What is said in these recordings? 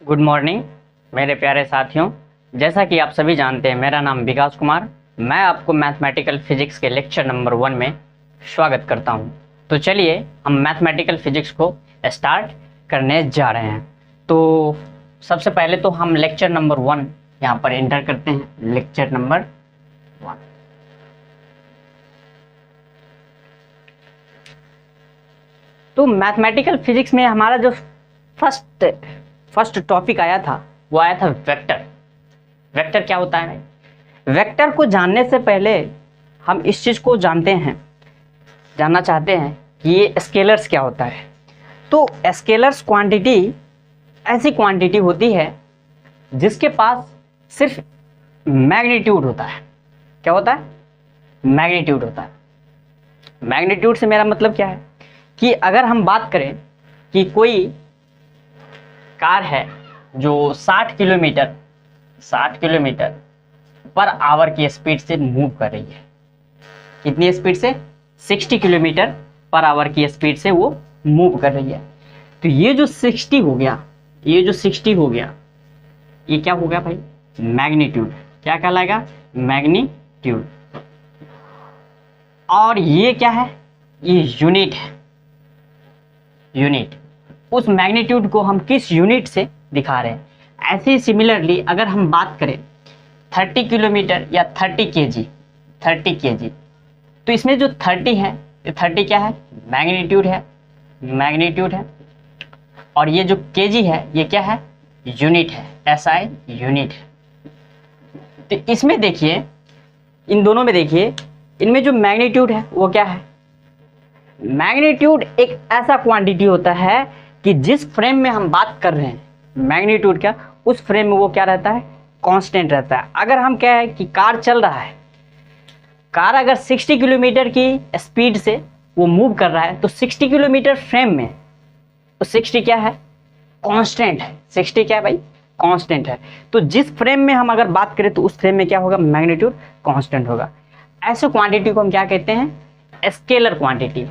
Good morning मेरे प्यारे साथियों। जैसा कि आप सभी जानते हैं, मेरा नाम विकास कुमार। मैं आपको मैथमेटिकल फिजिक्स के लेक्चर नंबर 1 में स्वागत करता हूं। तो चलिए हम मैथमेटिकल फिजिक्स को स्टार्ट करने जा रहे हैं। तो सबसे पहले तो हम लेक्चर नंबर 1 यहाँ पर एंटर करते हैं। Lecture number 1। तो मैथमेटिकल फिजिक्स में हमारा जो फर्स्ट टॉपिक आया था वो आया था वेक्टर। वेक्टर क्या होता है? वेक्टर को जानने से पहले हम इस चीज़ को जानना चाहते हैं कि ये स्केलर्स क्या होता है। तो स्केलर्स क्वांटिटी ऐसी क्वांटिटी होती है जिसके पास सिर्फ मैग्नीट्यूड होता है। क्या होता है? मैग्नीट्यूड होता है। मैग्नीट्यूड से मेरा मतलब क्या है कि अगर हम बात करें कि कोई कार है जो 60 किलोमीटर पर आवर की स्पीड से मूव कर रही है। कितनी स्पीड से? 60 किलोमीटर पर आवर की स्पीड से वो मूव कर रही है। तो ये जो 60 हो गया, ये क्या हो गया भाई? मैग्नीट्यूड। क्या कहलाएगा? मैग्नीट्यूड। और ये क्या है? ये यूनिट है। यूनिट। उस मैग्नीट्यूड को हम किस यूनिट से दिखा रहे हैं? ऐसे ही सिमिलरली अगर हम बात करें 30 किलोमीटर या 30 केजी, तो इसमें जो 30 है, ये 30 क्या है? मैग्नीट्यूड है। और ये जो केजी है, ये क्या है? यूनिट है। एसआई यूनिट है। तो इसमें देखिए, इन दोनों में देखिए, इनमें जो मैग्नीट्यूड है वो क्या है? मैग्नीट्यूड एक ऐसा क्वांटिटी होता है कि जिस फ्रेम में हम बात कर रहे हैं, मैग्नीट्यूड क्या, उस फ्रेम में वो क्या रहता है? कांस्टेंट रहता है। अगर हम क्या है कि कार चल रहा है, कार अगर 60 किलोमीटर की स्पीड से वो मूव कर रहा है, तो 60 किलोमीटर फ्रेम में तो 60 क्या है? कांस्टेंट है। 60 क्या है भाई? कांस्टेंट है। तो जिस फ्रेम में हम अगर बात करें तो उस फ्रेम में क्या होगा? मैग्नीट्यूड कांस्टेंट होगा। ऐसे क्वांटिटी को हम क्या कहते हैं? Scalar quantity.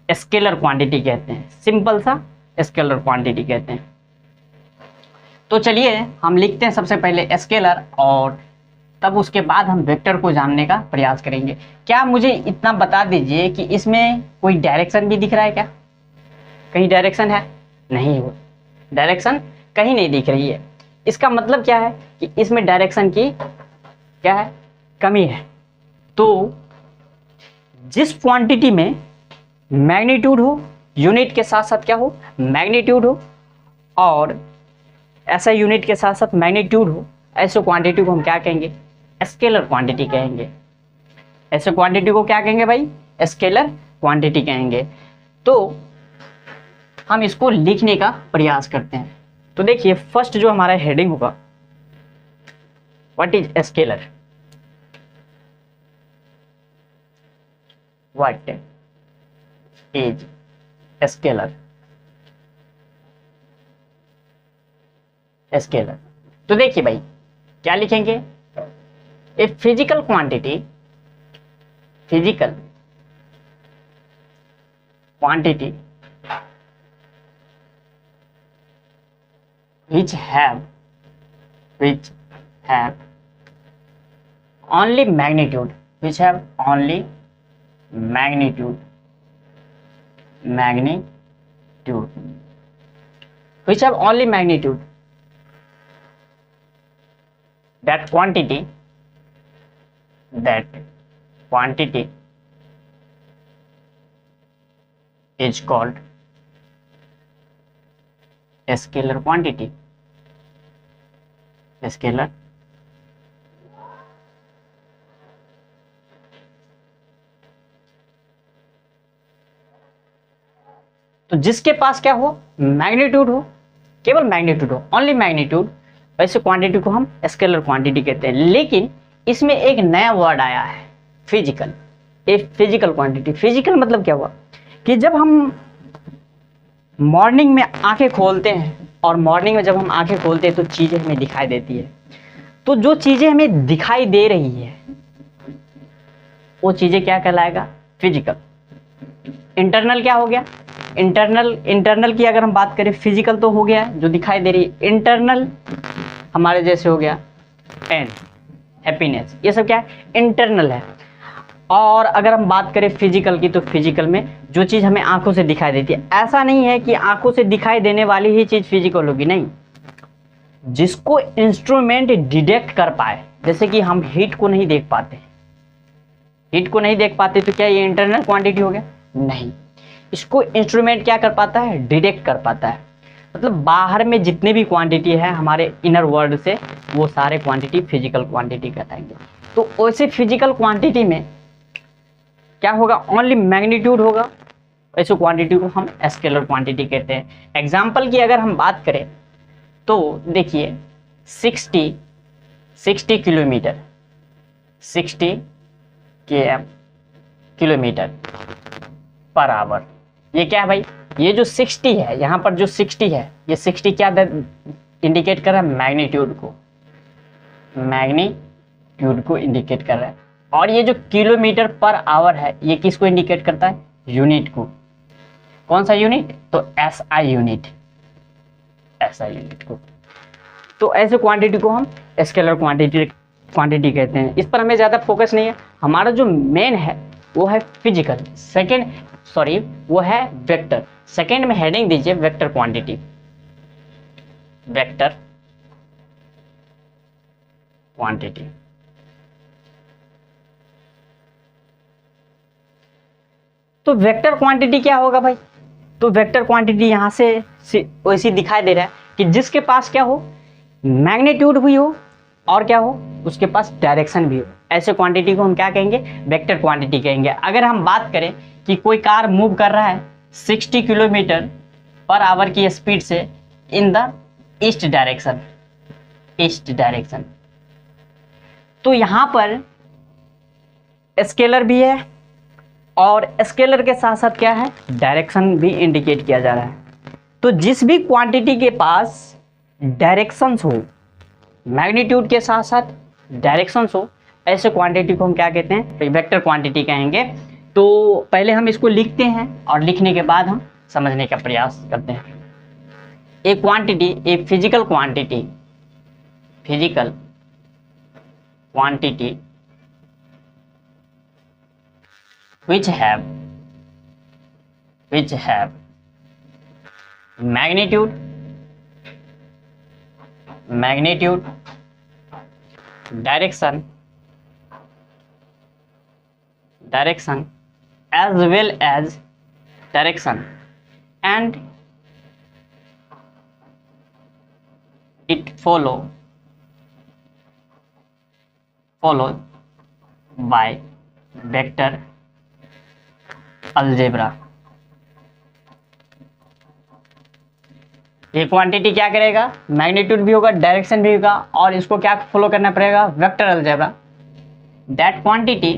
स्केलर क्वांटिटी कहते हैं। सिंपल सा स्केलर क्वांटिटी कहते हैं। तो चलिए हम लिखते हैं सबसे पहले स्केलर, और तब उसके बाद हम वेक्टर को जानने का प्रयास करेंगे। क्या मुझे इतना बता दीजिए कि इसमें कोई डायरेक्शन भी दिख रहा है क्या? कहीं डायरेक्शन है? नहीं, वो डायरेक्शन कहीं नहीं दिख रही है। इसका मतलब क्या है कि इसमें डायरेक्शन की क्या है? कमी है। तो जिस क्वांटिटी में मैग्नीट्यूड हो, यूनिट के साथ साथ क्या हो? मैग्नीट्यूड हो, और ऐसा यूनिट के साथ साथ मैग्नीट्यूड हो, ऐसे क्वांटिटी को हम क्या कहेंगे? स्केलर क्वांटिटी कहेंगे। ऐसे क्वांटिटी को क्या कहेंगे भाई? स्केलर क्वांटिटी कहेंगे। तो हम इसको लिखने का प्रयास करते हैं। तो देखिए, फर्स्ट जो हमारा हेडिंग होगा, what is scalar? What is scalar? Scalar. तो देखिए भाई, क्या लिखेंगे? A physical quantity which have only magnitude, which have only magnitude, which have only magnitude, that quantity is called a scalar quantity. Scalar तो जिसके पास क्या हो? मैग्नीट्यूड हो, केवल मैग्नीट्यूड हो, ओनली मैग्नीट्यूड, ऐसे क्वांटिटी को हम स्केलर क्वांटिटी कहते हैं। लेकिन इसमें एक नया वर्ड आया है, physical. A physical quantity. Physical मतलब क्या हुआ कि जब हम मॉर्निंग में आंखें खोलते हैं, और मॉर्निंग में जब हम आंखें खोलते हैं तो चीज़ें हमें दिखाई देती है। तो जो चीज़ें हमें दिखाई दे रही है वो चीज़ें क्या कहलाएगा? फिजिकल। इंटरनल क्या हो गया? इंटरनल की अगर हम बात करें, फिजिकल तो हो गया जो दिखाई दे रही है, इंटरनल हमारे जैसे हो गया एंड हैप्पीनेस, ये सब क्या है, इंटरनल है। और अगर हम बात करें फिजिकल की, तो फिजिकल में जो चीज़ हमें आंखों से दिखाई देती है, ऐसा नहीं है कि आंखों से दिखाई देने वाली ही चीज़ फिजिकल होगी, नहीं, जिसको इंस्ट्रूमेंट डिटेक्ट कर पाए, जैसे कि हम हीट को नहीं देख पाते, हीट को नहीं देख पाते तो क्या ये इंटरनल क्वांटिटी हो गया, नहीं, इसको इंस्ट्रूमेंट क्या कर पाता है, डिटेक्ट कर पाता है। मतलब बाहर में जितने भी क्वांटिटी है हमारे इनर वर्ल्ड से, वो सारे क्वांटिटी फिजिकल क्वांटिटी कहलाएंगे। तो वैसे फिजिकल क्वांटिटी में क्या होगा, ओनली मैग्नीट्यूड होगा, ऐसे क्वांटिटी को हम स्केलर क्वांटिटी कहते हैं। एग्जाम्पल की अगर हम बात करें तो देखिए 60 किलोमीटर, 60 किलोमीटर पर आवर, ये क्या है भाई, ये जो 60 है, यहाँ पर जो 60 है, ये 60 क्या इंडिकेट कर रहा है, मैग्नीट्यूड को, मैग्नीट्यूड को इंडिकेट कर रहा है। और ये जो किलोमीटर पर आवर है, ये किसको इंडिकेट करता है, यूनिट को। कौन सा यूनिट, तो SI यूनिट, SI यूनिट को। तो ऐसे क्वांटिटी को हम स्केलर क्वांटिटी कहते हैं। इस पर हमें ज़्यादा फोकस नहीं है, हमारा जो मेन है वो है फिजिकल, वो है वेक्टर। सेकेंड में हेडिंग दीजिए वेक्टर क्वांटिटी, वेक्टर क्वांटिटी। तो वेक्टर क्वांटिटी क्या होगा भाई, तो वेक्टर क्वांटिटी यहाँ से वैसी दिखाई दे रहा है कि जिसके पास क्या हो, मैग्नीट्यूड भी हो और क्या हो, उसके पास डायरेक्शन भी हो, ऐसे क्वांटिटी को हम क्या कहेंगे, वेक्टर क्वांटिटी कहेंगे। अगर हम बात करें कि कोई कार मूव कर रहा है 60 किलोमीटर पर आवर की स्पीड से इन द ईस्ट डायरेक्शन, तो यहाँ पर स्केलर भी है और स्केलर के साथ साथ क्या है, डायरेक्शन भी इंडिकेट किया जा रहा है। तो जिस भी क्वांटिटी के पास डायरेक्शंस हो, मैग्नीट्यूड के साथ साथ डायरेक्शंस हो, ऐसे क्वांटिटी को हम क्या कहते हैं, वेक्टर क्वांटिटी कहेंगे। तो पहले हम इसको लिखते हैं और लिखने के बाद हम समझने का प्रयास करते हैं। एक क्वांटिटी, एक physical quantity which have magnitude, direction as well as direction, and it followed by vector algebra. ये क्वांटिटी क्या करेगा, मैग्नीट्यूड भी होगा, डायरेक्शन भी होगा, और इसको क्या फॉलो करना पड़ेगा, vector algebra. That quantity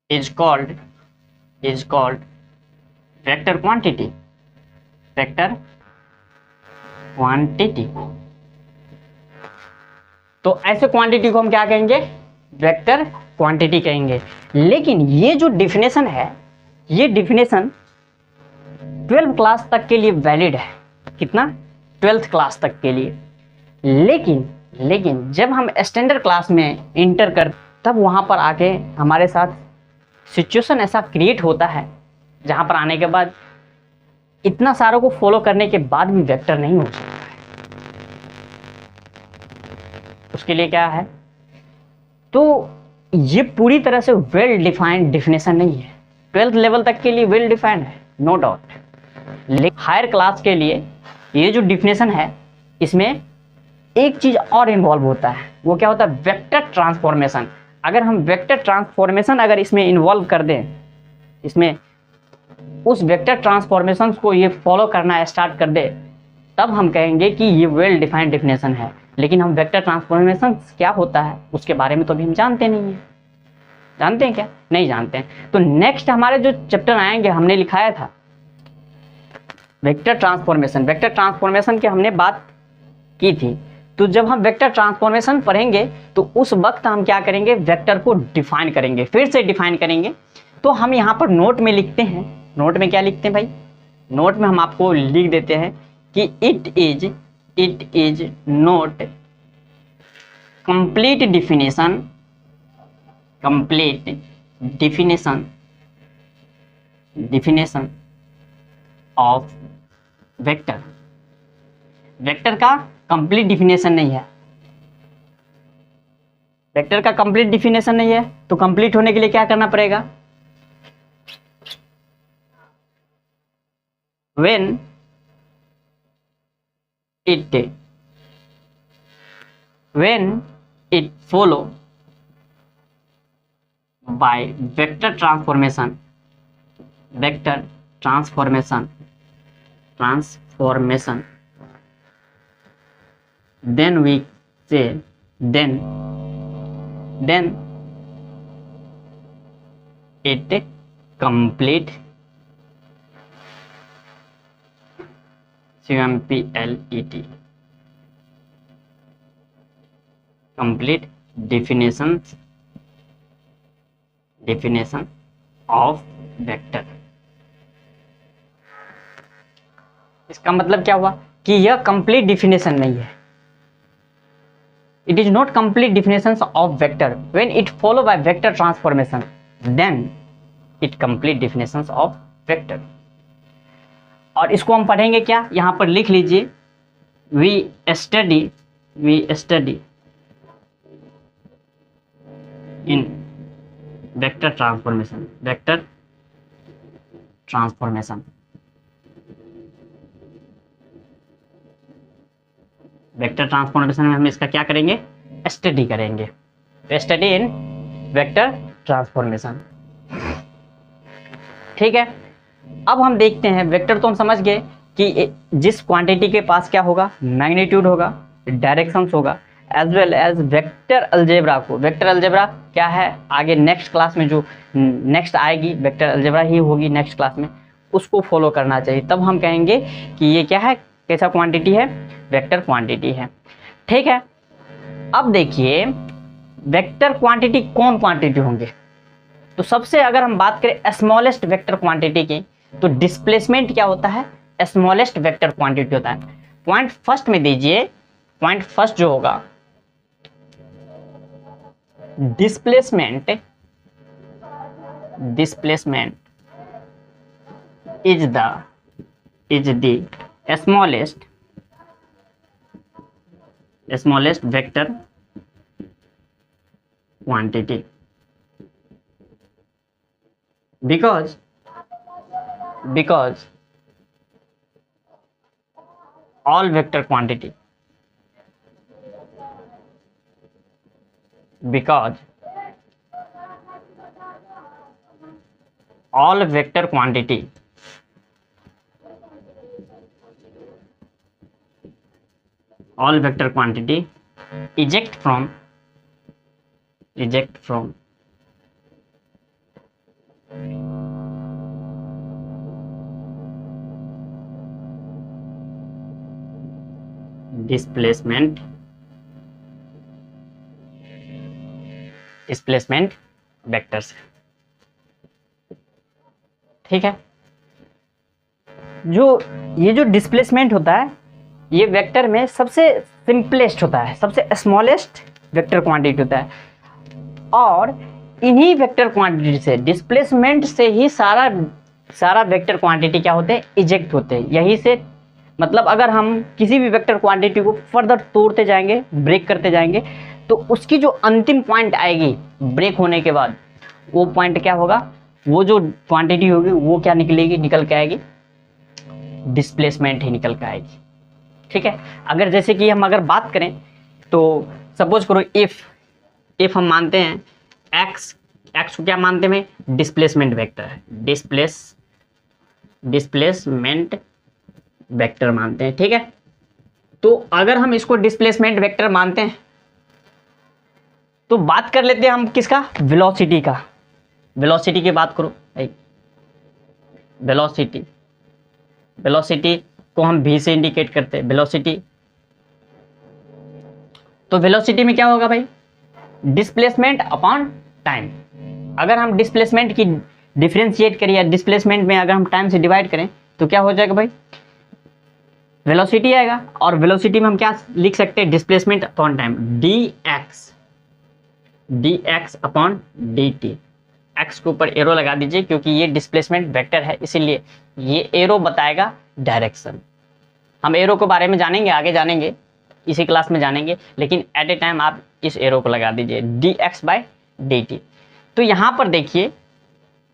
is called vector quantity. तो ऐसे क्वांटिटी को हम क्या कहेंगे, वेक्टर क्वांटिटी कहेंगे। लेकिन ये जो डिफिनेशन है, ये डिफिनेशन 12th क्लास तक के लिए वैलिड है। कितना, 12th क्लास तक के लिए। लेकिन जब हम स्टैंडर्ड क्लास में इंटर कर, तब वहाँ पर आके हमारे साथ सिचुएशन ऐसा क्रिएट होता है जहाँ पर आने के बाद इतना सारों को फॉलो करने के बाद भी वेक्टर नहीं हो सकता है। उसके लिए क्या है, तो ये पूरी तरह से वेल डिफाइंड डिफिनेशन नहीं है। 12th लेवल तक के लिए वेल डिफाइंड है, नो डाउट। लेकिन हायर क्लास के लिए ये जो डिफिनेशन है, इसमें एक चीज और इन्वॉल्व होता है। वो क्या होता है, वेक्टर ट्रांसफॉर्मेशन। अगर हम वेक्टर ट्रांसफॉर्मेशन अगर इसमें इन्वॉल्व कर दें, इसमें उस वेक्टर ट्रांसफॉर्मेशन को ये फॉलो करना स्टार्ट कर दे, तब हम कहेंगे कि ये वेल डिफाइंड डिफिनेशन है। लेकिन हम वेक्टर ट्रांसफॉर्मेशन क्या होता है उसके बारे में तो अभी हम जानते नहीं हैं। जानते हैं क्या, नहीं जानते हैं। तो नेक्स्ट हमारे जो चैप्टर आएंगे, हमने लिखाया था वेक्टर ट्रांसफॉर्मेशन। वेक्टर ट्रांसफॉर्मेशन की हमने बात की थी, तो जब हम वेक्टर ट्रांसफॉर्मेशन पढ़ेंगे तो उस वक्त हम क्या करेंगे, वेक्टर को डिफाइन करेंगे, फिर से डिफाइन करेंगे। तो हम यहाँ पर नोट में लिखते हैं, नोट में क्या लिखते हैं भाई, नोट में हम आपको लिख देते हैं कि it is note complete definition of vector. Vector का कंप्लीट डिफिनेशन नहीं है, वेक्टर का कंप्लीट डिफिनेशन नहीं है। तो कंप्लीट होने के लिए क्या करना पड़ेगा, when it follow by vector transformation then we say then it complete CMPLET complete definition of vector। इसका मतलब क्या हुआ कि यह कंप्लीट डिफिनेशन नहीं है, it is not complete definition of vector. When it follow by vector transformation then it complete definition of vector. और इसको हम पढ़ेंगे क्या, यहां पर लिख लीजिए, we study in vector transformation में हम इसका क्या करेंगे, स्टडी करेंगे, स्टडी इन वेक्टर ट्रांसफॉर्मेशन। ठीक है, अब हम देखते हैं, वेक्टर तो हम समझ गए कि जिस क्वांटिटी के पास क्या होगा, मैग्नीट्यूड होगा, डायरेक्शंस होगा, as well as vector algebra को, वेक्टर अलजेब्रा क्या है आगे नेक्स्ट क्लास में जो नेक्स्ट आएगी वेक्टर अलजेब्रा ही होगी नेक्स्ट क्लास में, उसको फॉलो करना चाहिए। तब हम कहेंगे कि ये क्या है, कैसा क्वांटिटी है, वेक्टर क्वांटिटी है। ठीक है, अब देखिए वेक्टर क्वांटिटी कौन क्वांटिटी होंगे। तो सबसे अगर हम बात करें स्मॉलेस्ट वेक्टर क्वांटिटी की, तो डिस्प्लेसमेंट क्या होता है, स्मॉलेस्ट वेक्टर क्वांटिटी होता है। पॉइंट फर्स्ट में दीजिए, पॉइंट फर्स्ट जो होगा displacement is the smallest vector quantity because all vector quantity eject from displacement vector से। ठीक है, ये जो डिस्प्लेसमेंट होता है ये वेक्टर में सबसे सिंपलेस्ट होता है, सबसे स्मॉलेस्ट वेक्टर क्वांटिटी होता है। और इन्हीं वेक्टर क्वांटिटी से, डिस्प्लेसमेंट से ही सारा वेक्टर क्वांटिटी क्या होते हैं, इजेक्ट होते हैं। यही से मतलब अगर हम किसी भी वेक्टर क्वांटिटी को फर्दर तोड़ते जाएंगे, ब्रेक करते जाएंगे, तो उसकी जो अंतिम पॉइंट आएगी ब्रेक होने के बाद, वो पॉइंट क्या होगा, वो जो क्वांटिटी होगी वो क्या निकल के आएगी, डिस्प्लेसमेंट ही निकल के आएगी। ठीक है, अगर जैसे कि हम अगर बात करें तो सपोज करो इफ हम मानते हैं एक्स को क्या मानते हैं, डिस्प्लेसमेंट वेक्टर है, डिस्प्लेसमेंट वेक्टर मानते हैं। ठीक है, तो अगर हम इसको डिस्प्लेसमेंट वेक्टर मानते हैं तो बात कर लेते हैं हम किसका, वेलोसिटी का। वेलोसिटी की बात करो भाई, वेलोसिटी को हम v से इंडिकेट करते हैं। वेलोसिटी तो वेलोसिटी में क्या होगा भाई, डिस्प्लेसमेंट अपॉन टाइम। अगर हम डिस्प्लेसमेंट की डिफरेंशिएट करें या डिस्प्लेसमेंट में अगर हम टाइम से डिवाइड करें तो क्या हो जाएगा भाई, वेलोसिटी आएगा। और वेलोसिटी में हम क्या लिख सकते हैं, displacement upon time, D x upon d T. X के ऊपर एरो लगा दीजिए क्योंकि ये डिस्प्लेसमेंट वेक्टर है, इसीलिए ये एरो बताएगा डायरेक्शन। हम एरो के बारे में जानेंगे, आगे जानेंगे, इसी क्लास में जानेंगे, लेकिन एट ए टाइम आप इस एरो को लगा दीजिए, D X by D T. तो यहाँ पर देखिए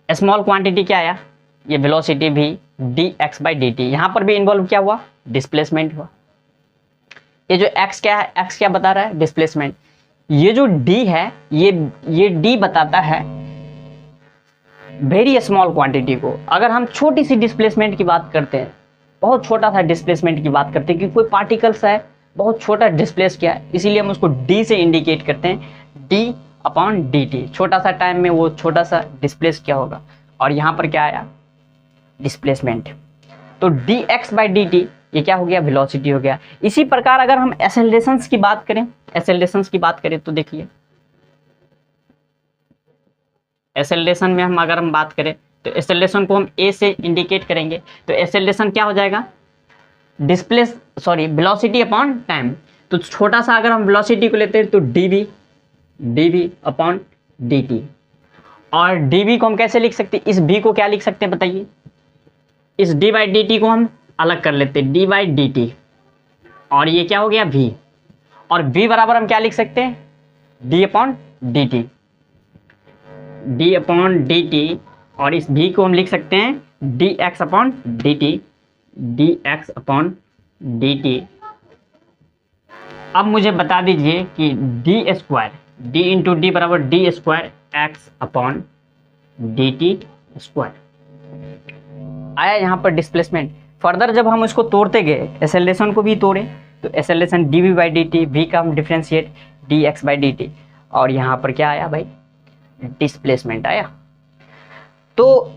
स्मॉल क्वांटिटी क्या आया, ये वेलोसिटी भी D X by D T. यहाँ पर भी इन्वॉल्व क्या हुआ, डिस्प्लेसमेंट हुआ। ये जो एक्स क्या है, एक्स क्या बता रहा है, डिस्प्लेसमेंट। ये जो डी है, ये डी बताता है वेरी स्मॉल क्वांटिटी को। अगर हम छोटी सी डिस्प्लेसमेंट की बात करते हैं, बहुत छोटा सा डिस्प्लेसमेंट की बात करते हैं कि कोई पार्टिकल्स है बहुत छोटा डिस्प्लेस किया है, इसीलिए हम उसको डी से इंडिकेट करते हैं, डी अपॉन डी टी। छोटा सा टाइम में वो छोटा सा डिस्प्लेस क्या होगा, और यहाँ पर क्या आया, डिस्प्लेसमेंट। तो D X by D T ये क्या हो गया, वेलोसिटी हो गया। इसी प्रकार अगर हम एक्सेलरेशंस की बात करें, एक्सेलरेशंस की बात करें तो देखिए एक्सेलरेशन में अगर हम बात करें तो एक्सेलरेशन को हम ए से इंडिकेट करेंगे। तो एक्सेलरेशन क्या हो जाएगा, वेलोसिटी अपॉन टाइम। तो छोटा सा अगर हम वेलोसिटी को लेते हैं तो डी अपॉन डी टी। और डी को हम कैसे लिख सकते हैं, इस बी को क्या लिख सकते हैं बताइए, इस डी बाई डी टी को हम अलग कर लेते हैं, डी बाई डी टी, और ये क्या हो गया वी। और वी बराबर हम क्या लिख सकते हैं, d upon d t, d upon d T. और इस v को हम लिख सकते हैं d x upon d t, d x upon d t. अब मुझे बता दीजिए कि d square, d into d बराबर d square x upon d t square आया यहाँ पर डिस्प्लेसमेंट। फर्दर जब हम इसको तोड़ते गए, एक्सेलरेशन को भी तोड़े, तो acceleration D V by D T, V का हम differentiate D X by D T, और यहाँ पर क्या आया भाई, डिस्प्लेसमेंट आया। तो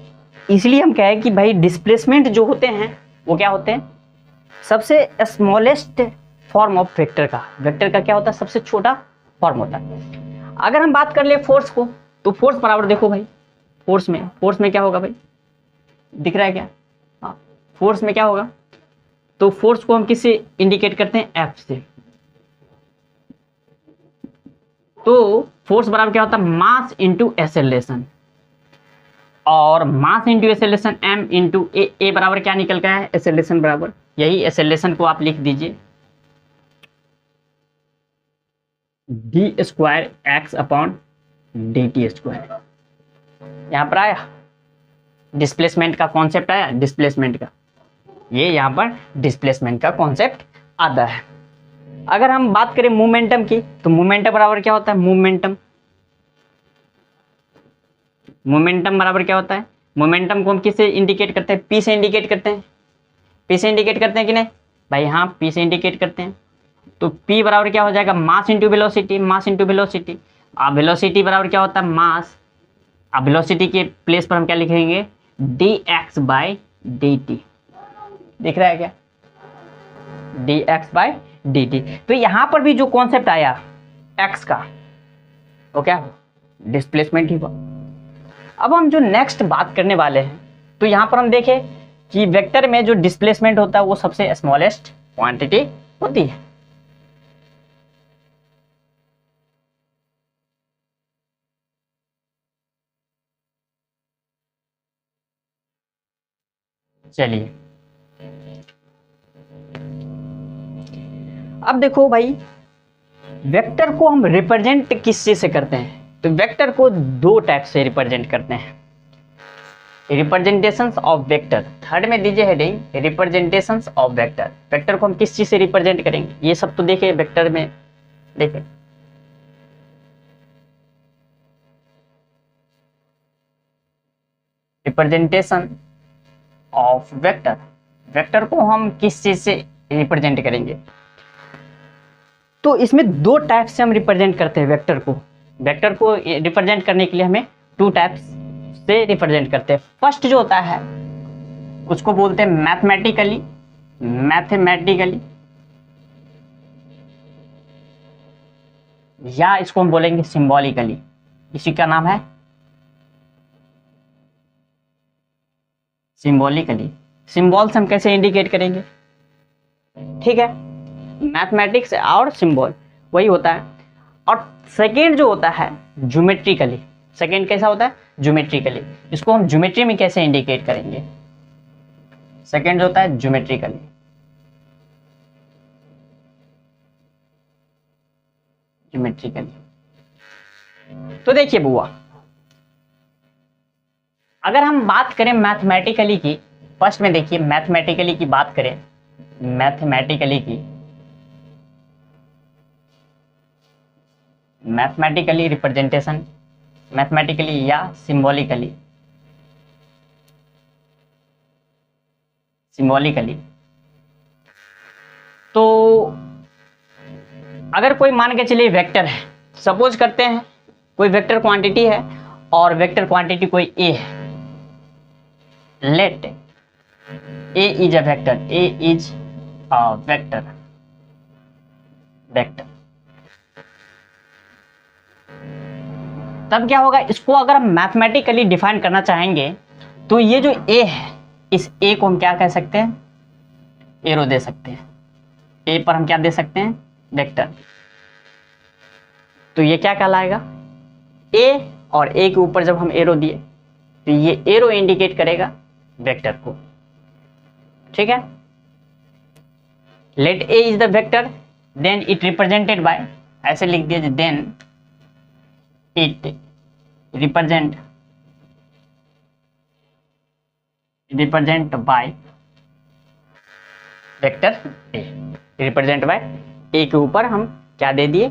इसलिए हम कहें कि भाई डिस्प्लेसमेंट जो होते हैं वो क्या होते हैं, सबसे स्मॉलेस्ट फॉर्म ऑफ वेक्टर का। वेक्टर का क्या होता है, सबसे छोटा फॉर्म होता है। अगर हम बात कर ले फोर्स को, तो फोर्स बराबर देखो भाई, फोर्स में क्या होगा भाई, दिख रहा है क्या, हाँ, फोर्स में क्या होगा, तो फोर्स को हम किससे इंडिकेट करते हैं, एफ से। तो फोर्स बराबर क्या होता है, मास इंटू एक्सेलरेशन, और mass into acceleration m into a बराबर क्या निकल गया है, एक्सेलरेशन बराबर, यही एक्सेलरेशन को आप लिख दीजिए D square x upon d t square. यहाँ पर आया डिस्प्लेसमेंट का कॉन्सेप्ट, आया डिस्प्लेसमेंट का, ये यहाँ पर डिस्प्लेसमेंट का कॉन्सेप्ट आता है। अगर हम बात करें मोमेंटम की, तो मोमेंटम बराबर क्या होता है, मोमेंटम बराबर क्या होता है, मोमेंटम को हम किससे इंडिकेट करते हैं, पी से इंडिकेट करते हैं, पी से इंडिकेट करते हैं कि नहीं भाई, हाँ पी से इंडिकेट करते हैं। तो पी बराबर क्या हो जाएगा, mass into velocity, mass into velocity. अब वेलोसिटी बराबर क्या होता है, मास। अब वेलोसिटी के प्लेस पर हम क्या लिखेंगे, D X by D T, दिख रहा है क्या, D X by D T. तो यहाँ पर भी जो कॉन्सेप्ट आया एक्स का, वो क्या, डिस्प्लेसमेंट ही हुआ। अब हम जो नेक्स्ट बात करने वाले हैं, तो यहाँ पर हम देखें कि वेक्टर में जो डिस्प्लेसमेंट होता है वो सबसे स्मॉलेस्ट क्वांटिटी होती है। चलिए अब देखो भाई, वेक्टर को हम रिप्रेजेंट किस चीज से करते हैं, तो वेक्टर को दो टाइप से रिप्रेजेंट करते हैं, रिप्रेजेंटेशंस ऑफ वेक्टर। थर्ड में दीजिए heading, representations of vector. Vector को हम किस चीज से रिप्रेजेंट करेंगे, ये सब तो देखे वेक्टर में, देखे रिप्रेजेंटेशन ऑफ वेक्टर, वेक्टर को हम किस चीज से रिप्रेजेंट करेंगे। तो इसमें दो टाइप से हम रिप्रेजेंट करते हैं वेक्टर को। वेक्टर को रिप्रेजेंट करने के लिए हमें टू टाइप्स से रिप्रेजेंट करते हैं। फर्स्ट जो होता है उसको बोलते हैं मैथमेटिकली या इसको हम बोलेंगे सिंबॉलिकली, इसी का नाम है सिंबॉलिकली। सिंबल से हम कैसे इंडिकेट करेंगे, ठीक है, मैथमेटिक्स और सिंबल वही होता है। और सेकेंड जो होता है ज्योमेट्रिकली, सेकेंड कैसा होता है ज्योमेट्रिकली, इसको हम ज्योमेट्री में कैसे इंडिकेट करेंगे, सेकेंड जो होता है ज्योमेट्रिकली। ज्योमेट्रिकली तो देखिए बुआ, अगर हम बात करें मैथमेटिकली की, फर्स्ट में देखिए मैथमेटिकली की बात करें, मैथमेटिकली की, मैथमेटिकली रिप्रेजेंटेशन, मैथमेटिकली या सिंबॉलिकली, सिंबॉलिकली। तो अगर कोई मान के चलिए वेक्टर है, सपोज करते हैं कोई वेक्टर क्वांटिटी है और वेक्टर क्वांटिटी कोई ए है, let A is a vector, A is a vector, vector, तब क्या होगा, इसको अगर हम मैथमेटिकली डिफाइन करना चाहेंगे तो ये जो ए है, इस ए को हम क्या कह सकते हैं, एरो दे सकते हैं, ए पर हम क्या दे सकते हैं, वेक्टर। तो ये क्या कहलाएगा, ए, और ए के ऊपर जब हम एरो दिए तो ये एरो इंडिकेट करेगा वेक्टर को, ठीक है। Let A is the vector then it represented by, ऐसे लिख दिया, then it represent by vector a, represent by a के ऊपर हम क्या दे दिए,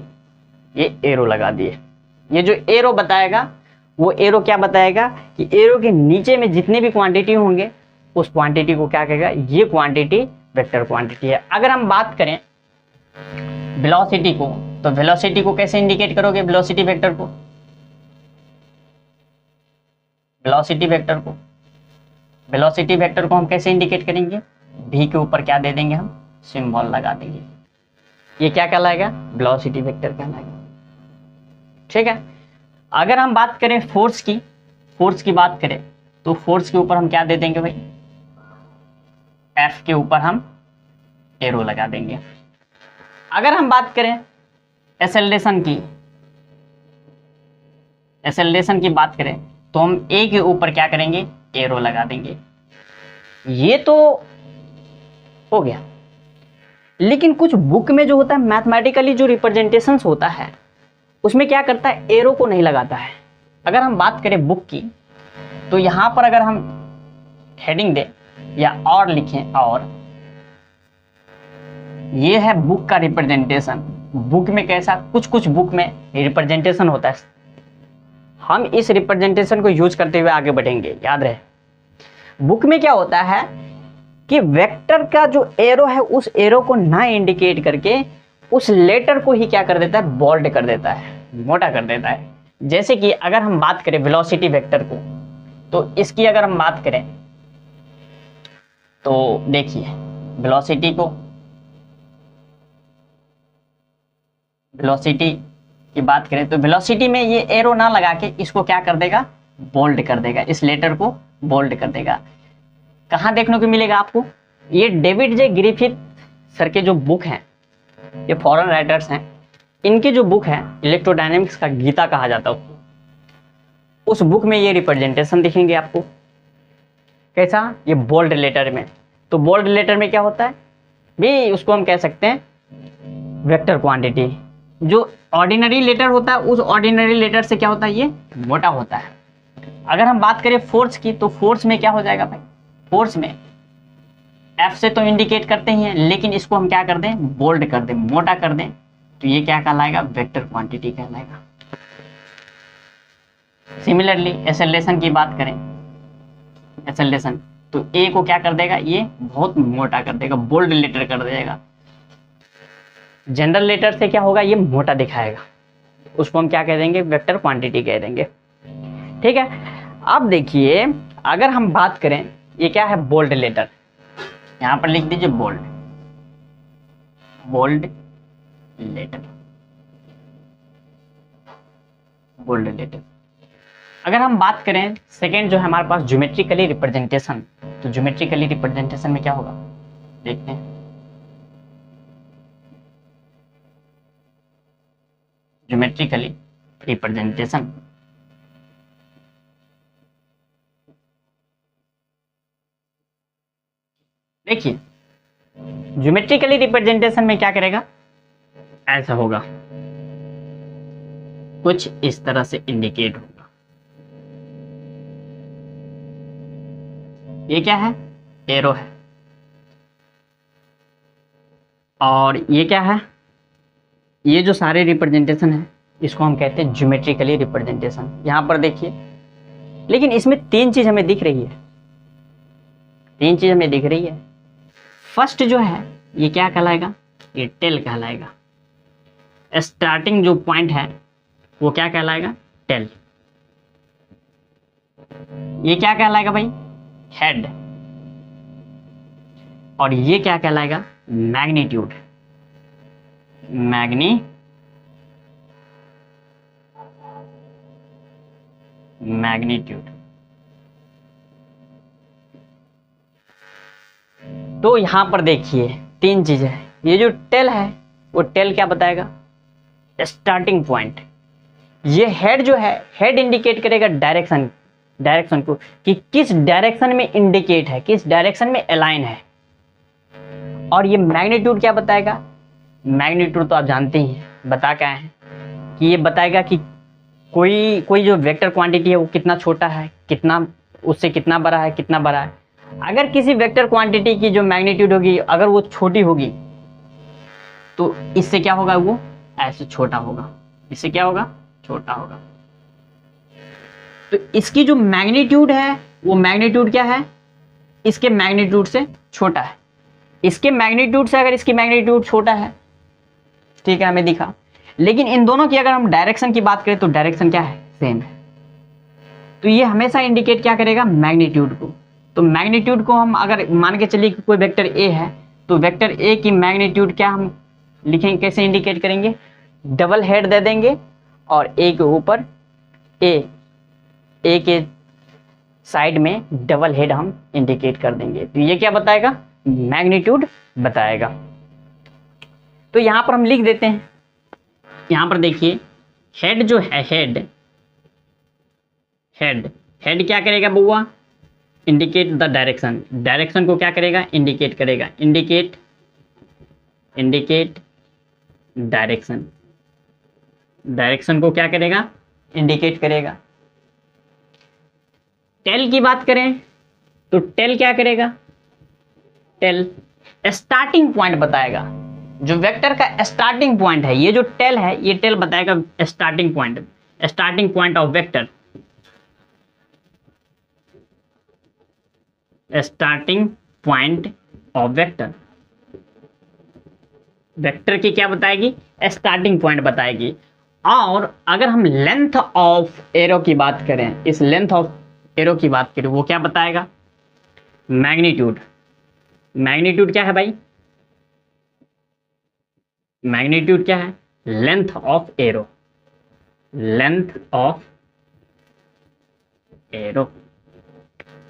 ये एरो लगा दिए। ये जो एरो बताएगा वो एरो क्या बताएगा कि एरो के नीचे में जितने भी क्वांटिटी होंगे उस क्वांटिटी को क्या कहेगा, ये क्वांटिटी वेक्टर क्वांटिटी है। अगर हम बात करें वेलोसिटी को, तो वेलोसिटी को कैसे इंडिकेट करोगे, वेलोसिटी वेक्टर को, वेलोसिटी वेक्टर को, वेलोसिटी वेक्टर को हम कैसे इंडिकेट करेंगे, v के ऊपर क्या दे देंगे, हम सिंबल लगा देंगे, ये क्या कहलाएगा, वेलोसिटी वेक्टर कहलाएगा, ठीक है। अगर हम बात करें फोर्स की, फोर्स की बात करें तो फोर्स के ऊपर हम क्या दे देंगे भाई, F के ऊपर हम एरो लगा देंगे। अगर हम बात करें एक्सेलरेशन की, एक्सेलरेशन की बात करें तो हम A के ऊपर क्या करेंगे, एरो लगा देंगे। ये तो हो गया, लेकिन कुछ बुक में जो होता है मैथमेटिकली जो रिप्रेजेंटेशंस होता है उसमें क्या करता है, एरो को नहीं लगाता है। अगर हम बात करें बुक की तो यहाँ पर अगर हम हेडिंग दें या और लिखें, और ये है बुक का रिप्रेजेंटेशन। बुक में कैसा, कुछ कुछ बुक में रिप्रेजेंटेशन होता है, हम इस रिप्रेजेंटेशन को यूज करते हुए आगे बढ़ेंगे, याद रहे। बुक में क्या होता है कि वेक्टर का जो एरो है उस एरो को ना इंडिकेट करके उस लेटर को ही क्या कर देता है, बोल्ड कर देता है, मोटा कर देता है। जैसे कि अगर हम बात करें वेलोसिटी वेक्टर को, तो इसकी अगर हम बात करें तो देखिए वेलोसिटी को, वेलोसिटी की बात करें तो वेलोसिटी में ये एरो ना लगा के इसको क्या कर देगा, बोल्ड कर देगा, इस लेटर को बोल्ड कर देगा। कहाँ देखने को मिलेगा आपको, ये डेविड जे ग्रिफिथ सर के जो बुक हैं, ये फॉरेन राइटर्स हैं, इनके जो बुक है इलेक्ट्रोडायनेमिक्स का गीता कहा जाता है, उस बुक में ये रिप्रेजेंटेशन दिखेंगे आपको। कैसा, ये बोल्ड लेटर में। तो बोल्ड लेटर में क्या होता है भी, उसको हम कह सकते हैं वेक्टर क्वांटिटी। जो ऑर्डिनरी लेटर होता है उस ऑर्डिनरी लेटर से क्या होता है, ये मोटा होता है। अगर हम बात करें फोर्स की तो फोर्स में क्या हो जाएगा भाई, फोर्स में F से तो इंडिकेट करते ही हैं, लेकिन इसको हम क्या कर दें, बोल्ड कर दें, मोटा कर दें, तो ये क्या कहलाएगा, वेक्टर क्वांटिटी कहलाएगा। सिमिलरली एक्सेलरेशन की बात करें, एक्सेलरेशन तो A को क्या कर देगा, ये बहुत मोटा कर देगा, बोल्ड लेटर कर देगा। जनरल लेटर से क्या होगा, ये मोटा दिखाएगा, उसको हम क्या कह देंगे, वेक्टर क्वांटिटी कह देंगे, ठीक है। अब देखिए अगर हम बात करें, ये क्या है, बोल्ड लेटर, यहां पर लिख दीजिए bold, bold letter. Bold relative. अगर हम बात करें सेकेंड जो है हमारे पास ज्योमेट्रिकली रिप्रेजेंटेशन, तो ज्योमेट्रिकली रिप्रेजेंटेशन में क्या होगा देखते हैं। ज्योमेट्रिकली रिप्रेजेंटेशन देखिए, ज्योमेट्रिकली रिप्रेजेंटेशन में क्या करेगा, ऐसा होगा, कुछ इस तरह से इंडिकेट होगा। ये क्या है, एरो है, और ये क्या है, ये जो सारे रिप्रेजेंटेशन है इसको हम कहते हैं ज्योमेट्रिकली रिप्रेजेंटेशन। यहां पर देखिए, लेकिन इसमें तीन चीज हमें दिख रही है, तीन चीज हमें दिख रही है। फर्स्ट जो है ये क्या कहलाएगा, ये टेल कहलाएगा। स्टार्टिंग जो पॉइंट है वो क्या कहलाएगा, टेल। ये क्या कहलाएगा भाई, हेड। और ये क्या कहलाएगा, मैग्नीट्यूड। मैग्नीट्यूड। तो यहां पर देखिए तीन चीजें हैं। ये जो टेल है वो टेल क्या बताएगा, स्टार्टिंग पॉइंट। ये हेड जो है, हेड इंडिकेट करेगा डायरेक्शन को, कि किस डायरेक्शन में इंडिकेट है, किस डायरेक्शन में अलाइन है। और ये मैग्नीट्यूड क्या बताएगा, मैग्नीट्यूड तो आप जानते ही हैं, बता क्या है कि ये बताएगा कि कोई जो वेक्टर क्वांटिटी है वो कितना छोटा है, कितना उससे कितना बड़ा है, कितना बड़ा है। अगर किसी वेक्टर क्वांटिटी की जो मैग्नीट्यूड होगी अगर वो छोटी होगी तो इससे क्या होगा, वो ऐसे छोटा होगा, इससे क्या होगा, छोटा होगा। तो इसकी जो मैग्नीट्यूड है वो मैग्नीट्यूड क्या है, इसके मैग्नीट्यूड से छोटा है। इसके मैग्नीट्यूड से अगर इसकी मैग्नीट्यूड छोटा है, ठीक है, हमें दिखा। लेकिन इन दोनों की अगर हम डायरेक्शन की बात करें तो डायरेक्शन क्या है, सेम है। तो ये हमेशा इंडिकेट क्या करेगा, मैग्नीट्यूड को। तो मैग्नीट्यूड को हम अगर मान के चलिए कि कोई वेक्टर ए है, तो वेक्टर ए की मैग्नीट्यूड क्या हम लिखेंगे, कैसे इंडिकेट करेंगे, डबल हेड दे देंगे और ए के ऊपर ए के साइड में डबल हेड हम इंडिकेट कर देंगे। तो ये क्या बताएगा, मैग्नीट्यूड बताएगा। तो यहां पर हम लिख देते हैं, यहां पर देखिए हेड जो है, हेड क्या करेगा बुआ, इंडिकेट द डायरेक्शन। डायरेक्शन को क्या करेगा, इंडिकेट करेगा, इंडिकेट डायरेक्शन। डायरेक्शन को क्या करेगा, इंडिकेट करेगा। टेल की बात करें तो टेल क्या करेगा, टेल स्टार्टिंग पॉइंट बताएगा। जो वेक्टर का स्टार्टिंग पॉइंट है, ये जो टेल है, ये टेल बताएगा starting point of vector. Starting point of vector, vector की क्या बताएगी, स्टार्टिंग पॉइंट बताएगी। और अगर हम लेंथ ऑफ एरो की बात करें, इस लेंथ ऑफ एरो की बात करें, वो क्या बताएगा, मैग्नीट्यूड। मैग्नीट्यूड क्या है भाई, मैग्नीट्यूड क्या है, length of arrow. Length of arrow,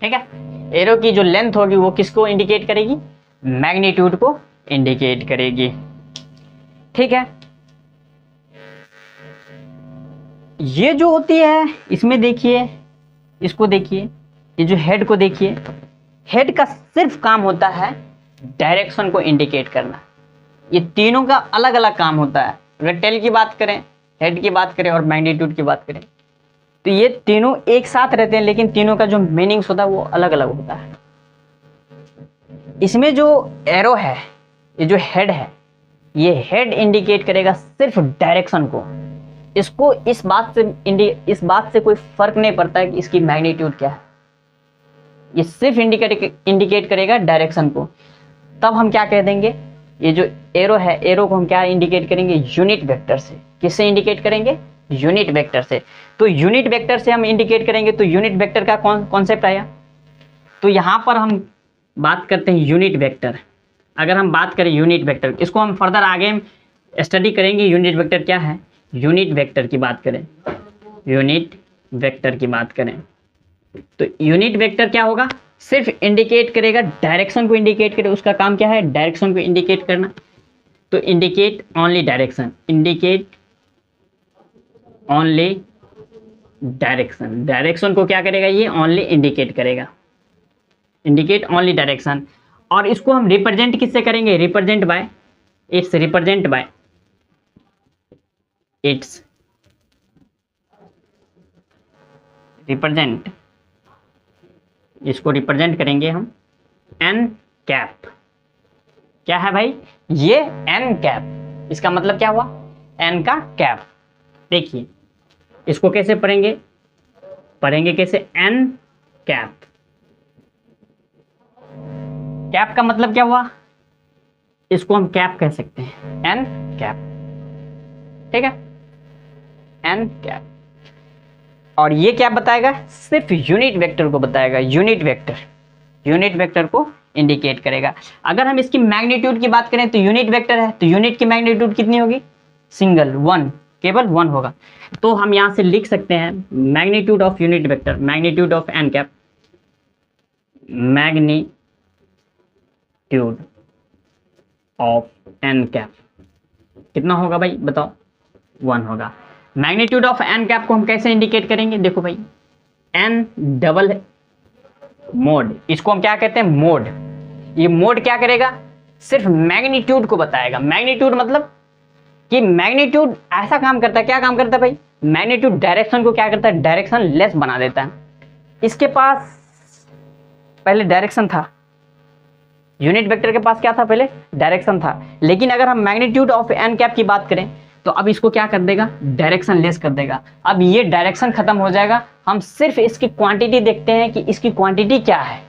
ठीक है। एरो की जो लेंथ होगी वो किसको इंडिकेट करेगी, मैग्नीट्यूड को इंडिकेट करेगी, ठीक है। ये जो होती है, इसमें देखिए, इसको देखिए, ये जो हेड को देखिए, हेड का सिर्फ काम होता है डायरेक्शन को इंडिकेट करना। ये तीनों का अलग अलग काम होता है। अगर टेल की बात करें, हेड की बात करें और मैग्नीट्यूड की बात करें, तो ये तीनों एक साथ रहते हैं, लेकिन तीनों का जो मीनिंग्स होता है वो अलग अलग होता है। इसमें जो एरो है, ये जो हेड है, ये हेड इंडिकेट करेगा सिर्फ डायरेक्शन को। इसको इस बात से कोई फर्क नहीं पड़ता है कि इसकी मैग्नीट्यूड क्या है, ये सिर्फ इंडिकेट करेगा डायरेक्शन को। तब हम क्या कह देंगे, ये जो एरो है, एरो को हम क्या इंडिकेट करेंगे, यूनिट वेक्टर से। किससे इंडिकेट करेंगे, यूनिट वेक्टर से। तो यूनिट वेक्टर से हम इंडिकेट करेंगे, तो यूनिट वेक्टर का कॉन्सेप्ट आया। तो यहां पर हम बात करते हैं यूनिट वेक्टर। अगर हम बात करें यूनिट वेक्टर, इसको हम फर्दर आगे स्टडी करेंगे, यूनिट वेक्टर क्या है। यूनिट वेक्टर की बात करें यूनिट वेक्टर की बात करें तो यूनिट वेक्टर क्या होगा, सिर्फ इंडिकेट करेगा, डायरेक्शन को इंडिकेट करे, उसका काम क्या है, डायरेक्शन को इंडिकेट करना। तो indicate only direction, indicate only direction, direction को क्या करेगा ये, ओनली इंडिकेट करेगा, इंडिकेट ओनली डायरेक्शन। और इसको हम रिप्रेजेंट किससे करेंगे, represent by it's, represent by it's, represent, इसको रिप्रेजेंट करेंगे हम एन कैप। क्या है भाई, ये एन कैप, इसका मतलब क्या हुआ, एन का कैप। देखिए इसको कैसे पढ़ेंगे, पढ़ेंगे कैसे, एन कैप, कैप का मतलब क्या हुआ, इसको हम कैप कह सकते हैं, एन कैप, ठीक है, एन कैप। और ये क्या बताएगा, सिर्फ यूनिट वेक्टर को बताएगा, यूनिट वेक्टर, यूनिट वेक्टर को इंडिकेट करेगा। अगर हम इसकी मैग्नीट्यूड की बात करें तो यूनिट वेक्टर है तो यूनिट की मैग्नीट्यूड कितनी होगी, सिंगल, वन, केवल वन होगा। तो हम यहां से लिख सकते हैं magnitude of unit vector, magnitude of N cap, magnitude of N cap कितना होगा भाई बताओ, वन होगा। मैग्नीट्यूड ऑफ एन कैप को हम कैसे इंडिकेट करेंगे, देखो भाई एन डबल मोड, इसको हम क्या कहते हैं, मोड। ये मोड क्या करेगा, सिर्फ मैग्नीट्यूड को बताएगा। मैग्नीट्यूड मतलब कि मैग्नीट्यूड ऐसा काम करता है, क्या काम करता है भाई, मैग्नीट्यूड डायरेक्शन को क्या करता है, डायरेक्शन लेस बना देता है। इसके पास पहले डायरेक्शन था, यूनिट वेक्टर के पास क्या था, पहले डायरेक्शन था, लेकिन अगर हम मैग्नीट्यूड ऑफ एन कैप की बात करें तो अब इसको क्या कर देगा, डायरेक्शन लेस कर देगा। अब ये डायरेक्शन खत्म हो जाएगा, हम सिर्फ इसकी क्वांटिटी देखते हैं कि इसकी क्वांटिटी क्या है,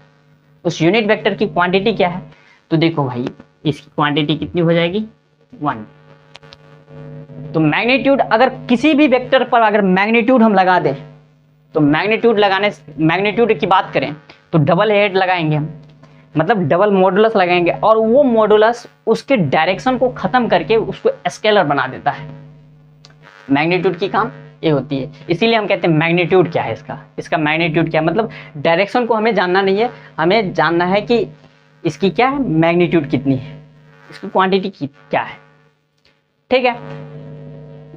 उस यूनिट वेक्टर की क्वांटिटी क्या है। तो देखो भाई इसकी क्वांटिटी कितनी हो जाएगी, वन। तो मैग्नीट्यूड, अगर किसी भी वेक्टर पर अगर मैग्नीट्यूड हम लगा दें तो मैग्नीट्यूड लगाने, मैग्नीट्यूड की बात करें तो डबल हेड लगाएंगे हम, मतलब डबल मॉडुलस लगाएंगे, और वो मॉडुलस उसके डायरेक्शन को खत्म करके उसको स्केलर बना देता है। मैग्नीट्यूड की काम ये होती है, इसीलिए हम कहते हैं मैग्नीट्यूड क्या है, इसका मैग्नीट्यूड क्या है, मतलब डायरेक्शन को हमें जानना नहीं है, हमें जानना है कि इसकी क्या है, मैग्नीट्यूड कितनी है, इसकी क्वांटिटी क्या है, ठीक है।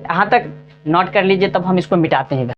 यहाँ तक नोट कर लीजिए, तब हम इसको मिटाते हैं।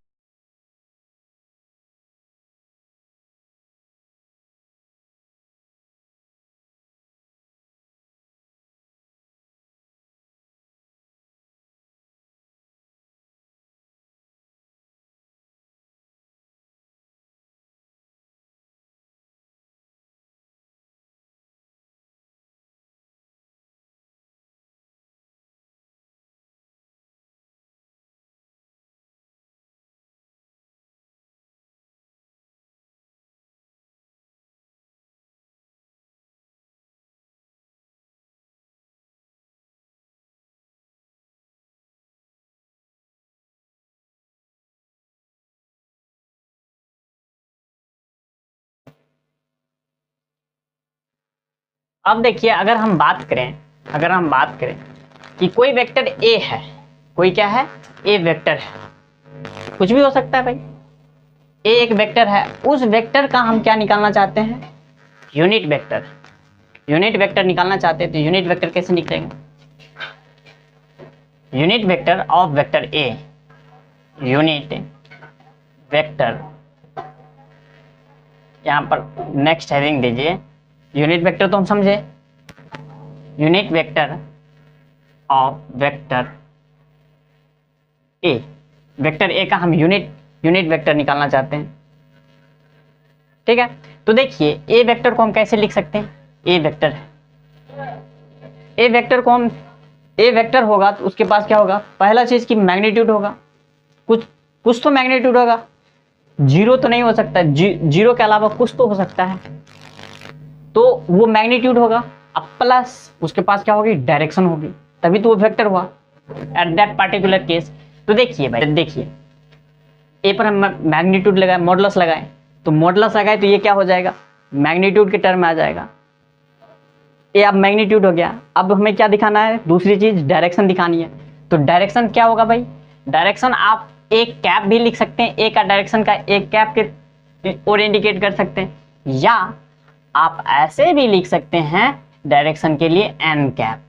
अब देखिए अगर हम बात करें कि कोई वेक्टर ए है, कोई क्या है, ए वेक्टर है, कुछ भी हो सकता है भाई, ए एक वेक्टर है, उस वेक्टर का हम क्या निकालना चाहते हैं, यूनिट वेक्टर, यूनिट वेक्टर निकालना चाहते हैं। तो यूनिट वेक्टर कैसे निकलेगा, unit vector of vector A, unit vector, यहां पर नेक्स्ट हेडिंग दीजिए, यूनिट वेक्टर तो हम समझे, unit vector of vector A, vector A का हम यूनिट वेक्टर निकालना चाहते हैं, ठीक है। तो देखिए ए वेक्टर को हम कैसे लिख सकते हैं, ए वेक्टर है, ए वेक्टर को हम, ए वेक्टर होगा तो उसके पास क्या होगा, पहला चीज की मैग्नीट्यूड होगा, कुछ तो मैग्नीट्यूड होगा, जीरो तो नहीं हो सकता, जीरो के अलावा कुछ तो हो सकता है, तो वो मैग्नीट्यूड होगा। अब प्लस उसके पास क्या होगी, डायरेक्शन होगी, तभी तो वो वेक्टर हुआ एट दैट पार्टिकुलर केस। तो देखिए भाई, देखिए ए पर हम मैग्नीट्यूड लगाए, मॉडुलस लगाए, तो मॉडुलस लगाए तो ये क्या हो जाएगा, मैग्नीट्यूड के टर्म में आ जाएगा। ये अब मैग्नीट्यूड हो गया, अब हमें क्या दिखाना है, दूसरी चीज डायरेक्शन दिखानी है। तो डायरेक्शन क्या होगा भाई, डायरेक्शन आप एक कैप भी लिख सकते हैं, ए का डायरेक्शन का एक कैप के और इंडिकेट कर सकते हैं, या आप ऐसे भी लिख सकते हैं डायरेक्शन के लिए एन कैप।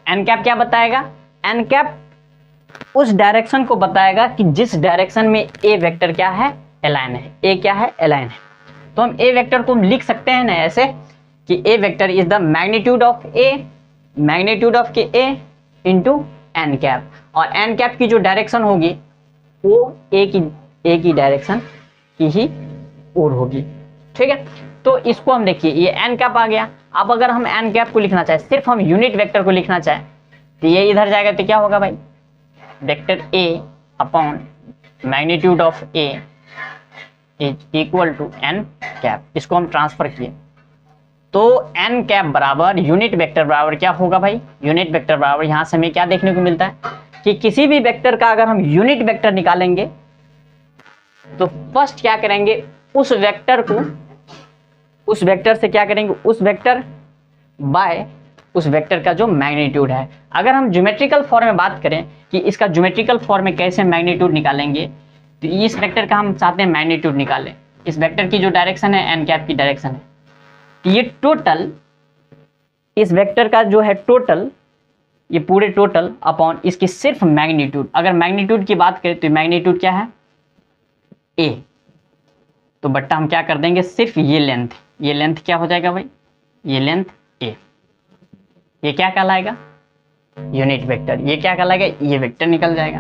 एन कैप क्या बताएगा? एन कैप उस डायरेक्शन को बताएगा कि जिस डायरेक्शन में ए वेक्टर क्या है, अलाइन है। ए क्या है? अलाइन है। तो हम ए वेक्टर को लिख सकते हैं ना ऐसे कि a vector is the magnitude of a, magnitude of के ए इंटू एन कैप, और एन कैप की जो डायरेक्शन होगी वो ए की डायरेक्शन की ही ओर होगी। ठीक है, तो इसको हम देखिए ये एन कैप आ गया। अब अगर हम एन कैप को लिखना चाहें, सिर्फ हम यूनिट वेक्टर को लिखना चाहें, तो ये इधर जाएगा तो क्या होगा भाई? Vector A upon magnitude of A is equal to N cap. इसको हम ट्रांसफर किए तो एन कैप बराबर यूनिट वेक्टर बराबर क्या होगा भाई? यूनिट वेक्टर बराबर, यहाँ से हमें क्या देखने को मिलता है कि किसी भी वेक्टर का अगर हम यूनिट वेक्टर निकालेंगे तो फर्स्ट क्या करेंगे, उस वेक्टर को, उस वेक्टर से क्या करेंगे, उस वेक्टर बाय उस वेक्टर का जो मैग्नीट्यूड है। अगर हम ज्योमेट्रिकल फॉर्म में बात करें कि इसका ज्योमेट्रिकल फॉर्म में कैसे मैग्नीट्यूड निकालेंगे, तो इस वेक्टर का हम चाहते हैं मैग्नीट्यूड निकालें। इस वेक्टर की जो डायरेक्शन है एन कैप की डायरेक्शन है, तो ये टोटल, इस वेक्टर का जो है टोटल, ये पूरे टोटल अपॉन इसकी सिर्फ मैग्नीट्यूड। अगर मैग्नीट्यूड की बात करें तो मैग्नीट्यूड क्या है? ए। तो बट्टा हम क्या कर देंगे, सिर्फ ये लेंथ क्या हो जाएगा भाई? ये लेंथ ए। ये क्या कहलाएगा? Unit vector. ये क्या कहलाएगा? ये वेक्टर निकल जाएगा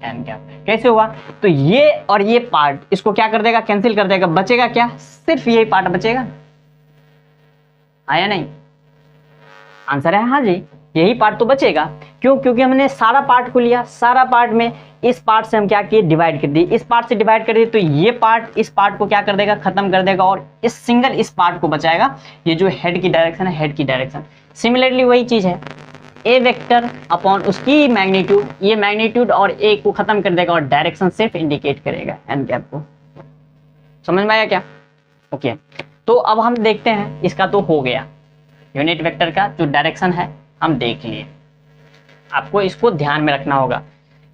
एन कैप। कैसे हुआ? तो ये और ये पार्ट इसको क्या कर देगा? कैंसिल कर देगा। बचेगा क्या? सिर्फ यही पार्ट बचेगा। आया नहीं? आंसर है हाँ जी, यही पार्ट तो बचेगा। क्यों? क्योंकि हमने सारा पार्ट को लिया, सारा पार्ट में इस पार्ट से हम क्या किए, डिवाइड कर दिए। इस पार्ट से डिवाइड कर दिए तो ये पार्ट इस पार्ट को क्या कर देगा, खत्म कर देगा, और इस सिंगल इस पार्ट को बचाएगा। ये जो हेड की डायरेक्शन है, हेड की डायरेक्शन। सिमिलरली वही चीज है, ए वेक्टर अपॉन उसकी मैग्नीट्यूड, ये मैग्नीट्यूड और ए को खत्म कर देगा और डायरेक्शन सिर्फ इंडिकेट करेगा एन कैप को। समझ में आया क्या? ओके, तो अब हम देखते हैं, इसका तो हो गया, यूनिट वेक्टर का जो डायरेक्शन है हम देख लिए। आपको इसको ध्यान में रखना होगा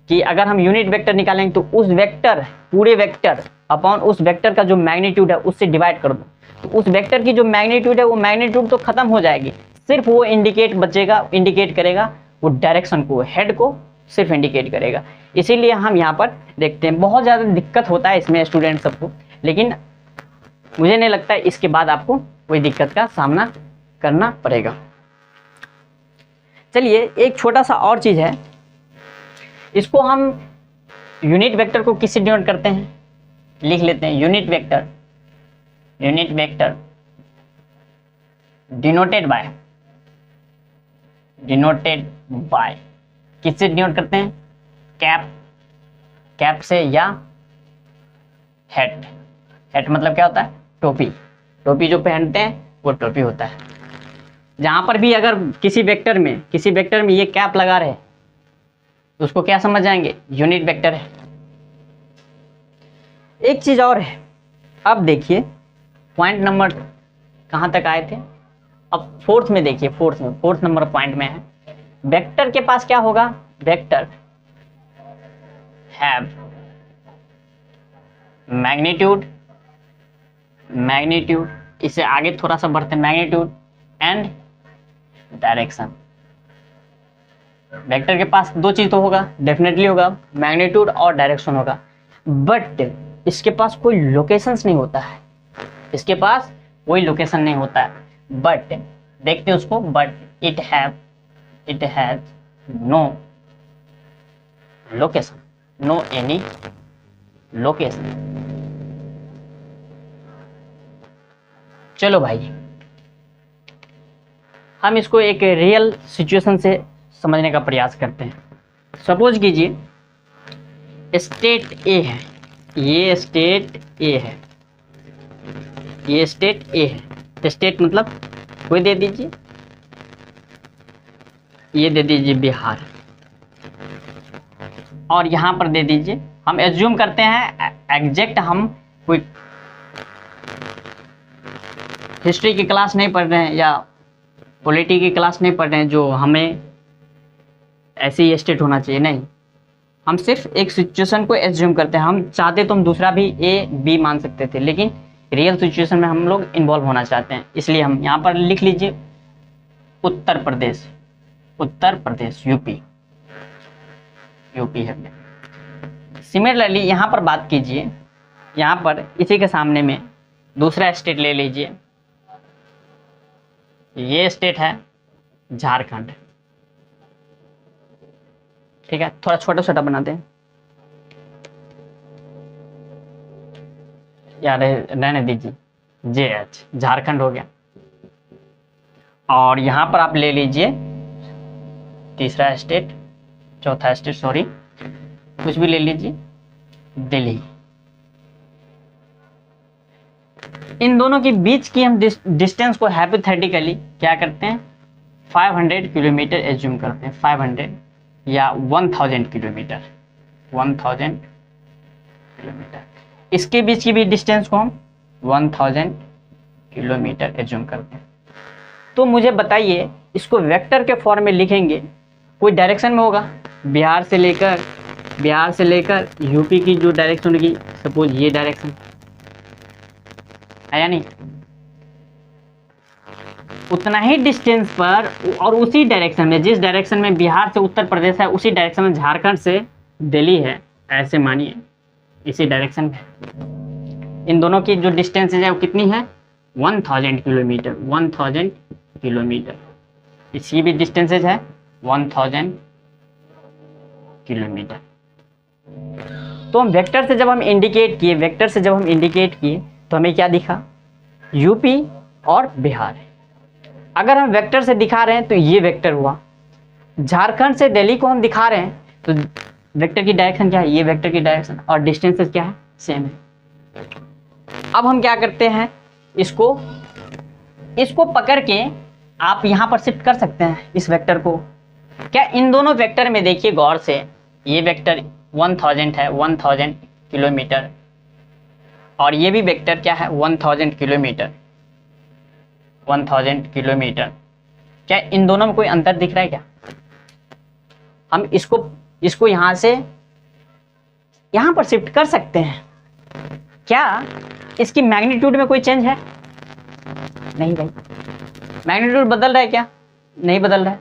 कि अगर हम यूनिट वेक्टर निकालेंगे तो उस वेक्टर, पूरे वेक्टर अपॉन उस वेक्टर का जो मैग्नीट्यूड है उससे डिवाइड कर दो, तो उस वेक्टर की जो मैग्नीट्यूड है वो मैग्नीट्यूड तो खत्म हो जाएगी, सिर्फ वो इंडिकेट बचेगा, इंडिकेट करेगा वो डायरेक्शन को, हेड को सिर्फ इंडिकेट करेगा। इसीलिए हम यहाँ पर देखते हैं बहुत ज़्यादा दिक्कत होता है इसमें स्टूडेंट सबको, लेकिन मुझे नहीं लगता है इसके बाद आपको कोई दिक्कत का सामना करना पड़ेगा। चलिए एक छोटा सा और चीज़ है, इसको हम यूनिट वेक्टर को किससे डिनोट करते हैं, लिख लेते हैं। यूनिट वेक्टर डिनोटेड बाय किससे डिनोट करते हैं? कैप से, या हेड मतलब क्या होता है? टोपी जो पहनते हैं वो टोपी होता है। जहां पर भी अगर किसी वेक्टर में ये कैप लगा रहे तो उसको क्या समझ जाएंगे? यूनिट वेक्टर है। एक चीज और है, अब देखिए पॉइंट नंबर कहां तक आए थे, अब फोर्थ में देखिए, फोर्थ नंबर पॉइंट में है। वेक्टर के पास क्या होगा? वेक्टर हैव मैग्नीट्यूड, इससे आगे थोड़ा सा बढ़ते हैं, मैग्नीट्यूड एंड डायरेक्शन। वेक्टर के पास दो चीज तो होगा, डेफिनेटली होगा, मैग्नीट्यूड और डायरेक्शन होगा, बट इसके पास कोई लोकेशंस नहीं होता है, इसके पास कोई लोकेशन नहीं होता है। बट देखते हैं उसको, but it has no location, no any location. चलो भाई हम इसको एक रियल सिचुएशन से समझने का प्रयास करते हैं। सपोज कीजिए स्टेट ए है, ये स्टेट ए है, ये स्टेट ए है। स्टेट मतलब कोई दे दीजिए, ये दे दीजिए बिहार, और यहाँ पर दे दीजिए, हम एज्यूम करते हैं एग्जैक्ट, हम कोई हिस्ट्री की क्लास नहीं पढ़ रहे हैं या पॉलिटी की क्लास नहीं पढ़ रहे हैं जो हमें ऐसे ही स्टेट होना चाहिए, नहीं, हम सिर्फ एक सिचुएशन को एज्यूम करते हैं। हम चाहते तो हम दूसरा भी ए बी मान सकते थे, लेकिन रियल सिचुएशन में हम लोग इन्वॉल्व होना चाहते हैं, इसलिए हम यहाँ पर लिख लीजिए उत्तर प्रदेश, उत्तर प्रदेश यूपी, यूपी है। सिमिलरली यहाँ पर बात कीजिए, यहाँ पर इसी के सामने में दूसरा स्टेट ले लीजिए, ये स्टेट है झारखंड, ठीक है। थोड़ा छोटा छोटा बनाते हैं यार, रहने दीजिए, JH झारखंड हो गया। और यहाँ पर आप ले लीजिए तीसरा स्टेट, चौथा स्टेट, सॉरी कुछ भी ले लीजिए, दिल्ली। इन दोनों के बीच की हम डिस्टेंस को हाइपोथेटिकली क्या करते हैं, 500 किलोमीटर एज्यूम करते हैं, 500 या 1000 किलोमीटर, 1000 किलोमीटर। इसके बीच की भी डिस्टेंस को हम 1000 किलोमीटर एज्यूम करते हैं। तो मुझे बताइए, इसको वेक्टर के फॉर्म में लिखेंगे, कोई डायरेक्शन में होगा, बिहार से लेकर यूपी की जो डायरेक्शन होगी, सपोज ये डायरेक्शन है या नहीं, उतना ही डिस्टेंस पर और उसी डायरेक्शन में, जिस डायरेक्शन में बिहार से उत्तर प्रदेश है, उसी डायरेक्शन में झारखंड से दिल्ली है, ऐसे मानिए इसी डायरेक्शन में। इन दोनों की जो डिस्टेंस है वो कितनी है, 1000 किलोमीटर, 1000 किलोमीटर। इसकी भी डिस्टेंसेज है 1000 किलोमीटर। तो हम वेक्टर से जब हम इंडिकेट किए, तो हमें क्या दिखा, यूपी और बिहार। अगर हम वेक्टर से दिखा रहे हैं तो ये वेक्टर हुआ, झारखंड से दिल्ली को हम दिखा रहे हैं तो वेक्टर की डायरेक्शन क्या है, ये वेक्टर की डायरेक्शन, और डिस्टेंसेस क्या है, सेम है। अब हम क्या करते हैं, इसको पकड़ के आप यहाँ पर शिफ्ट कर सकते हैं इस वेक्टर को। क्या इन दोनों वेक्टर में देखिए गौर से, ये वेक्टर 1000 है, 1000 किलोमीटर, और ये भी वेक्टर क्या है 1000 किलोमीटर, 1000 किलोमीटर। क्या इन दोनों में कोई अंतर दिख रहा है क्या? हम इसको यहाँ से यहाँ पर शिफ्ट कर सकते हैं। क्या इसकी मैग्नीट्यूड में कोई चेंज है? नहीं भाई, मैग्नीट्यूड बदल रहा है क्या? नहीं बदल रहा है।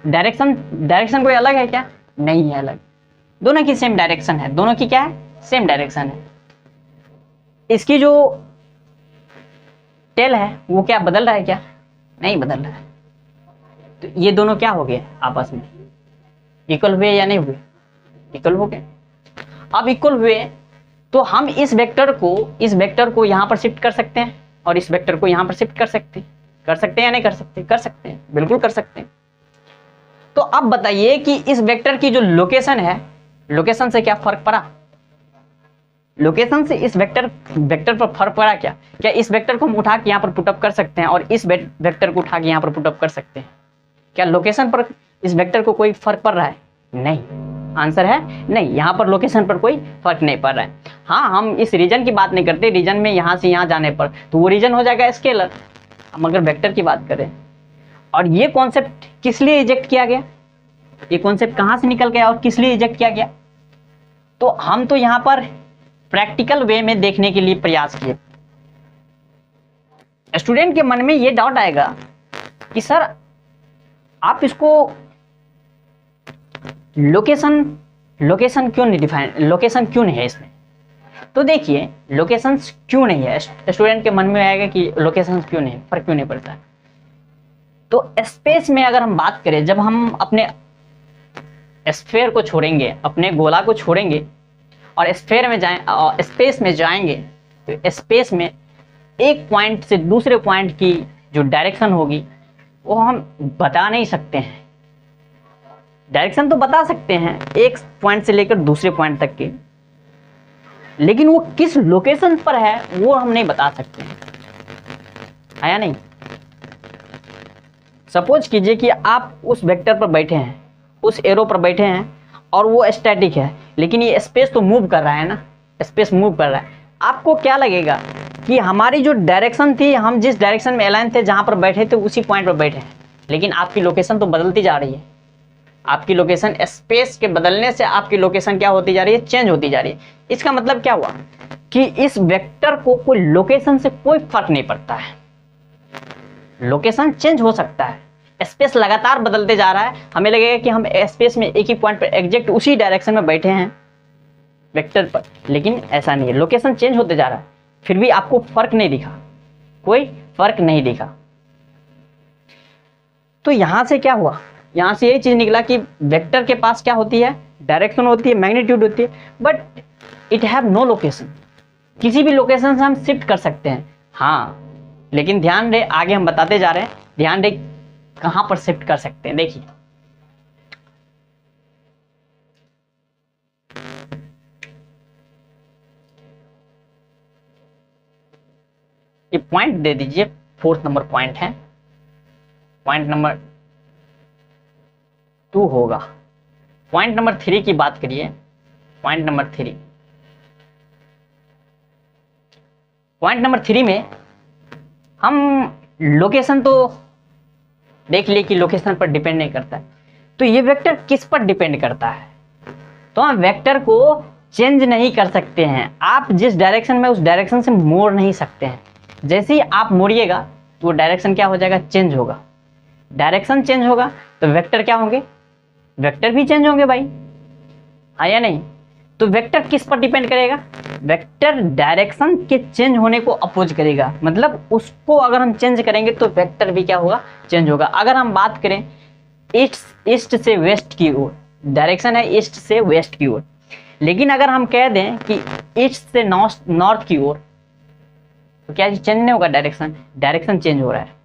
डायरेक्शन कोई अलग है क्या? नहीं है अलग, दोनों की सेम डायरेक्शन है, दोनों की क्या है, सेम डायरेक्शन है। इसकी जो टेल है वो क्या बदल रहा है क्या? नहीं बदल रहा है। तो ये दोनों क्या हो गए आपस में, इक्वल हुए या नहीं हुए? इक्वल हो गए। अब इक्वल हुए तो हम इस वेक्टर को यहाँ पर शिफ्ट कर सकते हैं और इस वेक्टर को यहाँ पर शिफ्ट कर सकते हैं या नहीं कर सकते? कर सकते हैं, बिल्कुल कर सकते हैं। तो अब बताइए कि इस वेक्टर की जो लोकेशन है, लोकेशन से क्या फर्क पड़ा? लोकेशन से इस वेक्टर पर फर्क पड़ा क्या? क्या इस वेक्टर को हम उठा के यहाँ पर पुटअप कर सकते हैं और इस वेक्टर को उठा के यहाँ पर पुटअप कर सकते हैं? क्या लोकेशन पर इस वेक्टर को कोई फर्क पड़ रहा है? नहीं। आंसर है नहीं, यहाँ पर लोकेशन पर कोई फर्क नहीं पड़ रहा है। हाँ, हम इस रीजन की बात नहीं करते, रीजन में यहाँ से यहाँ जाने पर तो वो रीजन हो जाएगा स्केलर। हम अगर वेक्टर की बात करें, और ये कॉन्सेप्ट किस लिए इजेक्ट किया गया, ये कॉन्सेप्ट कहाँ से निकल गया और किस लिए इजेक्ट किया गया? तो हम तो यहाँ पर प्रैक्टिकल वे में देखने के लिए प्रयास किए। स्टूडेंट के मन में ये डाउट आएगा कि सर आप इसको लोकेशन क्यों नहीं डिफाइन, लोकेशन क्यों नहीं है इसमें? तो देखिए, लोकेशन क्यों नहीं है, स्टूडेंट के मन में आएगा कि लोकेशन क्यों नहीं, फर्क क्यों नहीं पड़ता। तो स्पेस में अगर हम बात करें, जब हम अपने स्फीयर को छोड़ेंगे, अपने गोला को छोड़ेंगे और स्फीयर में जाएं, स्पेस में जाएंगे, तो स्पेस में एक पॉइंट से दूसरे पॉइंट की जो डायरेक्शन होगी वो हम बता नहीं सकते हैं। डायरेक्शन तो बता सकते हैं एक पॉइंट से लेकर दूसरे पॉइंट तक के, लेकिन वो किस लोकेशन पर है वो हम नहीं बता सकते हैं, है या नहीं? सपोज कीजिए कि आप उस वेक्टर पर बैठे हैं, उस एरो पर बैठे हैं और वो स्टैटिक है, लेकिन ये स्पेस तो मूव कर रहा है ना, स्पेस मूव कर रहा है। आपको क्या लगेगा कि हमारी जो डायरेक्शन थी, हम जिस डायरेक्शन में अलाइन थे, जहां पर बैठे थे उसी पॉइंट पर बैठे हैं, लेकिन आपकी लोकेशन तो बदलती जा रही है। आपकी लोकेशन स्पेस के बदलने से आपकी लोकेशन क्या होती जा रही है, चेंज होती जा रही है। इसका मतलब क्या हुआ कि इस वेक्टर को कोई लोकेशन से कोई फर्क नहीं पड़ता है। लोकेशन चेंज हो सकता है, स्पेस लगातार बदलते जा रहा है, हमें लगेगा कि हम स्पेस में एक ही पॉइंट पर एग्जैक्ट उसी डायरेक्शन में बैठे हैं वेक्टर पर, लेकिन ऐसा नहीं है, लोकेशन चेंज होते जा रहा है, फिर भी आपको फर्क नहीं दिखा, कोई फर्क नहीं दिखा। तो यहां से क्या हुआ, यहां से यही चीज निकला कि वेक्टर के पास क्या होती है, डायरेक्शन होती है, मैग्नीट्यूड होती है, but it have no location. किसी भी लोकेशन से हम शिफ्ट कर सकते हैं, हाँ, लेकिन ध्यान रहे, आगे हम बताते जा रहे हैं, ध्यान रहे कहां पर शिफ्ट कर सकते हैं। देखिए ये पॉइंट दे दीजिए, 4th नंबर पॉइंट है, पॉइंट नंबर 2 होगा। पॉइंट नंबर 3 की बात करिए, पॉइंट नंबर 3, पॉइंट नंबर 3 में हम लोकेशन तो देख लिए कि लोकेशन पर डिपेंड नहीं करता है, तो ये वेक्टर किस पर डिपेंड करता है, तो हम वेक्टर को चेंज नहीं कर सकते हैं। आप जिस डायरेक्शन में, उस डायरेक्शन से मोड़ नहीं सकते हैं। जैसे ही आप मोड़िएगा तो वो डायरेक्शन क्या हो जाएगा, चेंज होगा। डायरेक्शन चेंज होगा तो वेक्टर क्या होंगे, वेक्टर भी चेंज होंगे भाई, हाँ या नहीं। तो वेक्टर किस पर डिपेंड करेगा, वेक्टर डायरेक्शन के चेंज होने को अपोज करेगा, मतलब उसको अगर हम चेंज करेंगे तो वेक्टर भी क्या होगा, चेंज होगा। अगर हम बात करें ईस्ट से वेस्ट की ओर, डायरेक्शन है ईस्ट से वेस्ट की ओर, लेकिन अगर हम कह दें कि ईस्ट से नॉर्थ की ओर, तो क्या चेंज नहीं होगा, डायरेक्शन चेंज हो रहा है।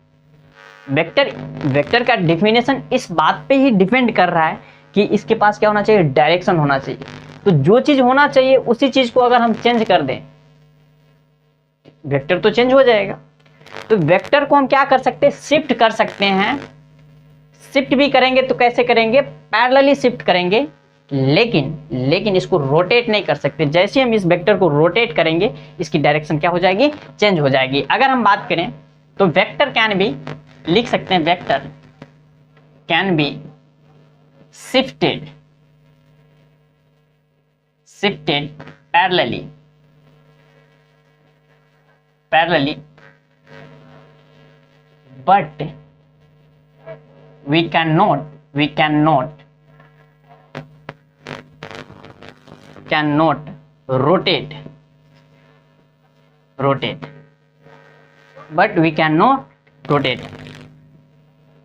वेक्टर का डिफिनेशन इस बात पे ही डिपेंड कर रहा है कि इसके पास क्या होना चाहिए, डायरेक्शन होना चाहिए। तो जो चीज होना चाहिए उसी चीज को अगर हम चेंज कर दें, वेक्टर तो चेंज हो जाएगा। तो वेक्टर को हम क्या कर सकते हैं, शिफ्ट कर सकते हैं। शिफ्ट भी करेंगे तो कैसे करेंगे, पैरेलली शिफ्ट करेंगे, लेकिन इसको रोटेट नहीं कर सकते। जैसे हम इस वेक्टर को रोटेट करेंगे, इसकी डायरेक्शन क्या हो जाएगी, चेंज हो जाएगी। अगर हम बात करें तो वेक्टर कैन बी, लिख सकते हैं, vector can be shifted parallelly but we cannot rotate, but we cannot rotate,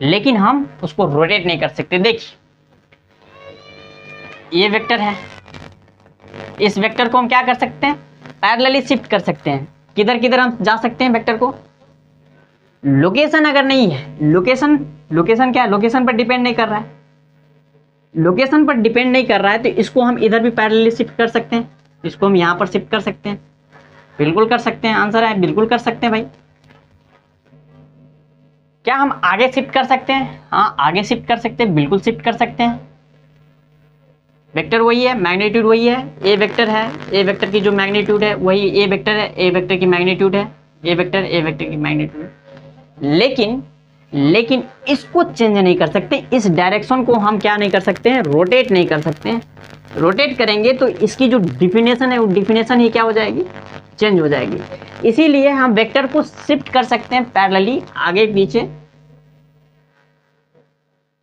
लेकिन हम उसको रोटेट नहीं कर सकते। देखिए ये वेक्टर है, इस वेक्टर को हम क्या कर सकते हैं, पैरेलली शिफ्ट कर सकते हैं। किधर किधर हम जा सकते हैं वेक्टर को, लोकेशन अगर नहीं है, लोकेशन क्या है, लोकेशन पर डिपेंड नहीं कर रहा है, लोकेशन पर डिपेंड नहीं कर रहा है, तो इसको हम इधर भी पैरेलली शिफ्ट कर सकते हैं, इसको हम यहाँ पर शिफ्ट कर सकते हैं, बिल्कुल कर सकते हैं। आंसर है बिल्कुल कर सकते हैं भाई। क्या हम आगे शिफ्ट कर सकते हैं, हाँ आगे शिफ्ट कर सकते हैं, बिल्कुल शिफ्ट कर सकते हैं। वेक्टर वही है, मैग्नीट्यूड वही है, ए वेक्टर है, ए वेक्टर की जो मैग्नीट्यूड है वही ए वेक्टर है, ए वेक्टर की मैग्नीट्यूड है, ए वेक्टर की मैग्नीट्यूड है। लेकिन इसको चेंज नहीं कर सकते, इस डायरेक्शन को हम क्या नहीं कर सकते हैं, रोटेट नहीं कर सकते हैं। रोटेट करेंगे तो इसकी जो डिफिनेशन है वो डिफिनेशन ही क्या हो जाएगी, चेंज हो जाएगी। इसीलिए हम वेक्टर को शिफ्ट कर सकते हैं पैरेलली, आगे पीछे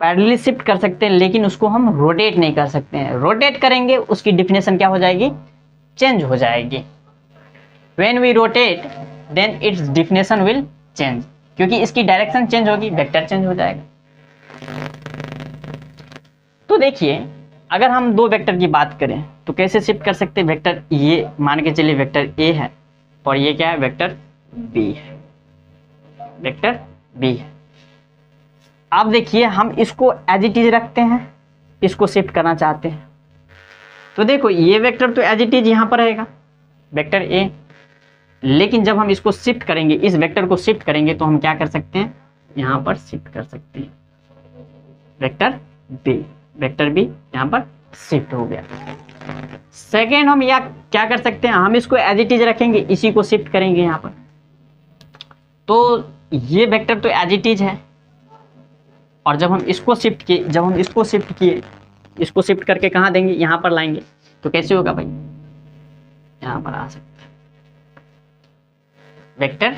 पैरेलली शिफ्ट कर सकते हैं, लेकिन उसको हम रोटेट नहीं कर सकते हैं। रोटेट करेंगे उसकी डिफिनेशन क्या हो जाएगी, चेंज हो जाएगी। When we rotate then its definition will change, क्योंकि इसकी डायरेक्शन चेंज होगी, वेक्टर चेंज हो जाएगा। तो देखिए अगर हम दो वेक्टर की बात करें तो कैसे शिफ्ट कर सकते हैं, वेक्टर ये मान के चलिए वेक्टर ए है और ये क्या है, वेक्टर बी है, वेक्टर बी है। अब देखिए हम इसको एज इट इज रखते हैं, इसको शिफ्ट करना चाहते हैं, तो देखो ये वेक्टर तो एज इट इज यहाँ पर रहेगा, वेक्टर ए, लेकिन जब हम इसको शिफ्ट करेंगे, इस वेक्टर को शिफ्ट करेंगे, तो हम क्या कर सकते हैं, यहाँ पर शिफ्ट कर सकते हैं, वेक्टर बी यहाँ पर शिफ्ट हो गया। सेकेंड हम या क्या कर सकते हैं, हम इसको एज इट इज रखेंगे, इसी को शिफ्ट करेंगे यहाँ पर, तो ये वेक्टर तो एज इट इज है और जब हम इसको शिफ्ट किए, इसको शिफ्ट करके कहाँ देंगे, यहाँ पर लाएंगे, तो कैसे होगा भाई, यहाँ पर आ सकता है वेक्टर,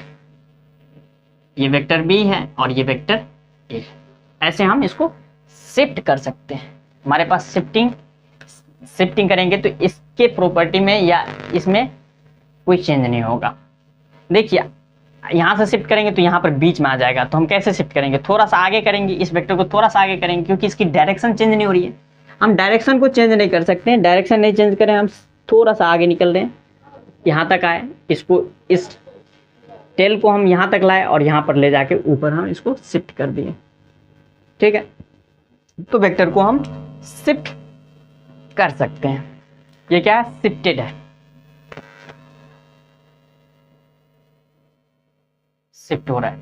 ये वेक्टर बी है और ये वेक्टर ए है। ऐसे हम इसको शिफ्ट कर सकते हैं। हमारे पास शिफ्टिंग करेंगे तो इसके प्रॉपर्टी में या इसमें कोई चेंज नहीं होगा। देखिए यहाँ से शिफ्ट करेंगे तो यहाँ पर बीच में आ जाएगा, तो हम कैसे शिफ्ट करेंगे, थोड़ा सा आगे करेंगे, इस वेक्टर को थोड़ा सा आगे करेंगे, क्योंकि इसकी डायरेक्शन चेंज नहीं हो रही है। हम डायरेक्शन को चेंज नहीं कर सकते हैं, डायरेक्शन नहीं चेंज करें, हम थोड़ा सा आगे निकल रहे हैं, यहाँ तक आए, इसको इस टेल को हम यहाँ तक लाए और यहाँ पर ले जाके ऊपर हम इसको शिफ्ट कर दिए। ठीक है, तो वेक्टर को हम शिफ्ट कर सकते हैं। ये क्या है, शिफ्टेड है, शिफ्ट हो रहा है।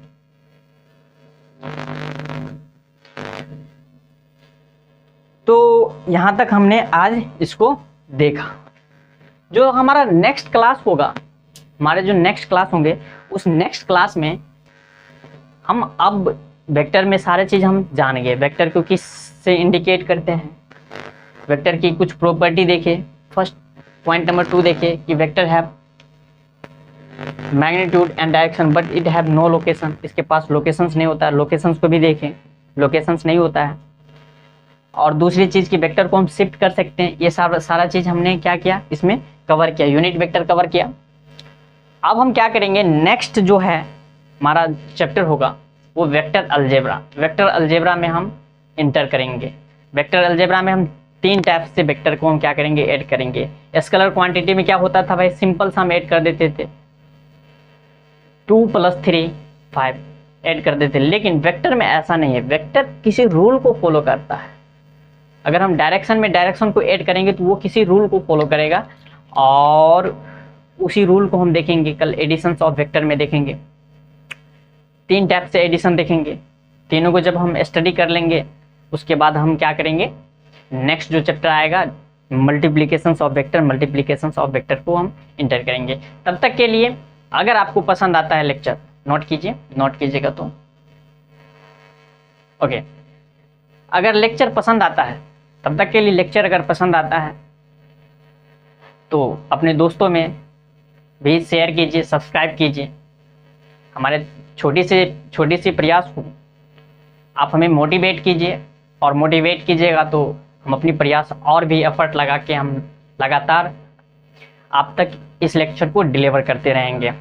तो यहां तक हमने आज इसको देखा। जो हमारा नेक्स्ट क्लास होगा, हमारे जो नेक्स्ट क्लास होंगे, उस नेक्स्ट क्लास में हम अब वेक्टर में सारे चीज हम जानेंगे। वेक्टर को किस से इंडिकेट करते हैं, वेक्टर की कुछ प्रॉपर्टी देखे। फर्स्ट पॉइंट नंबर 2 देखे कि vector have magnitude and direction but it have no location, इसके पास लोकेशंस नहीं होता है। लोकेशंस को भी देखें, लोकेशंस नहीं होता है। और दूसरी चीज़ की वेक्टर को हम शिफ्ट कर सकते हैं। ये सारा चीज़ हमने क्या किया, इसमें कवर किया, यूनिट वेक्टर कवर किया। अब हम क्या करेंगे, नेक्स्ट जो है हमारा चैप्टर होगा वो वेक्टर अलजेब्रा। वेक्टर अलजेब्रा में हम इंटर करेंगे। वेक्टर अलजेब्रा में हम 3 टाइप से वेक्टर को हम क्या करेंगे, ऐड करेंगे। स्केलर क्वांटिटी में क्या होता था भाई, सिंपल सा हम ऐड कर देते थे, 2 + 3 5 ऐड कर देते। लेकिन वेक्टर में ऐसा नहीं है, वेक्टर किसी रूल को फॉलो करता है। अगर हम डायरेक्शन में डायरेक्शन को ऐड करेंगे तो वो किसी रूल को फॉलो करेगा, और उसी रूल को हम देखेंगे कल एडिशंस ऑफ वेक्टर में देखेंगे। 3 टाइप से एडिशन देखेंगे। तीनों को जब हम स्टडी कर लेंगे उसके बाद हम क्या करेंगे, नेक्स्ट जो चैप्टर आएगा multiplications of vector, multiplications of vector को हम इंटर करेंगे। तब तक के लिए अगर आपको पसंद आता है लेक्चर, नोट कीजिए, नोट कीजिएगा तो ओके। अगर लेक्चर पसंद आता है, तब तक के लिए लेक्चर अगर पसंद आता है तो अपने दोस्तों में भी शेयर कीजिए, सब्सक्राइब कीजिए। हमारे छोटी सी प्रयास को आप हमें मोटिवेट कीजिए, और मोटिवेट कीजिएगा तो हम अपनी प्रयास और भी एफर्ट लगा के हम लगातार आप तक इस लेक्चर को डिलीवर करते रहेंगे।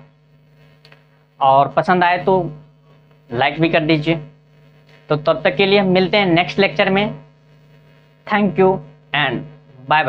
और पसंद आए तो लाइक भी कर दीजिए। तो तब तक के लिए हम मिलते हैं नेक्स्ट लेक्चर में। Thank you and bye bye.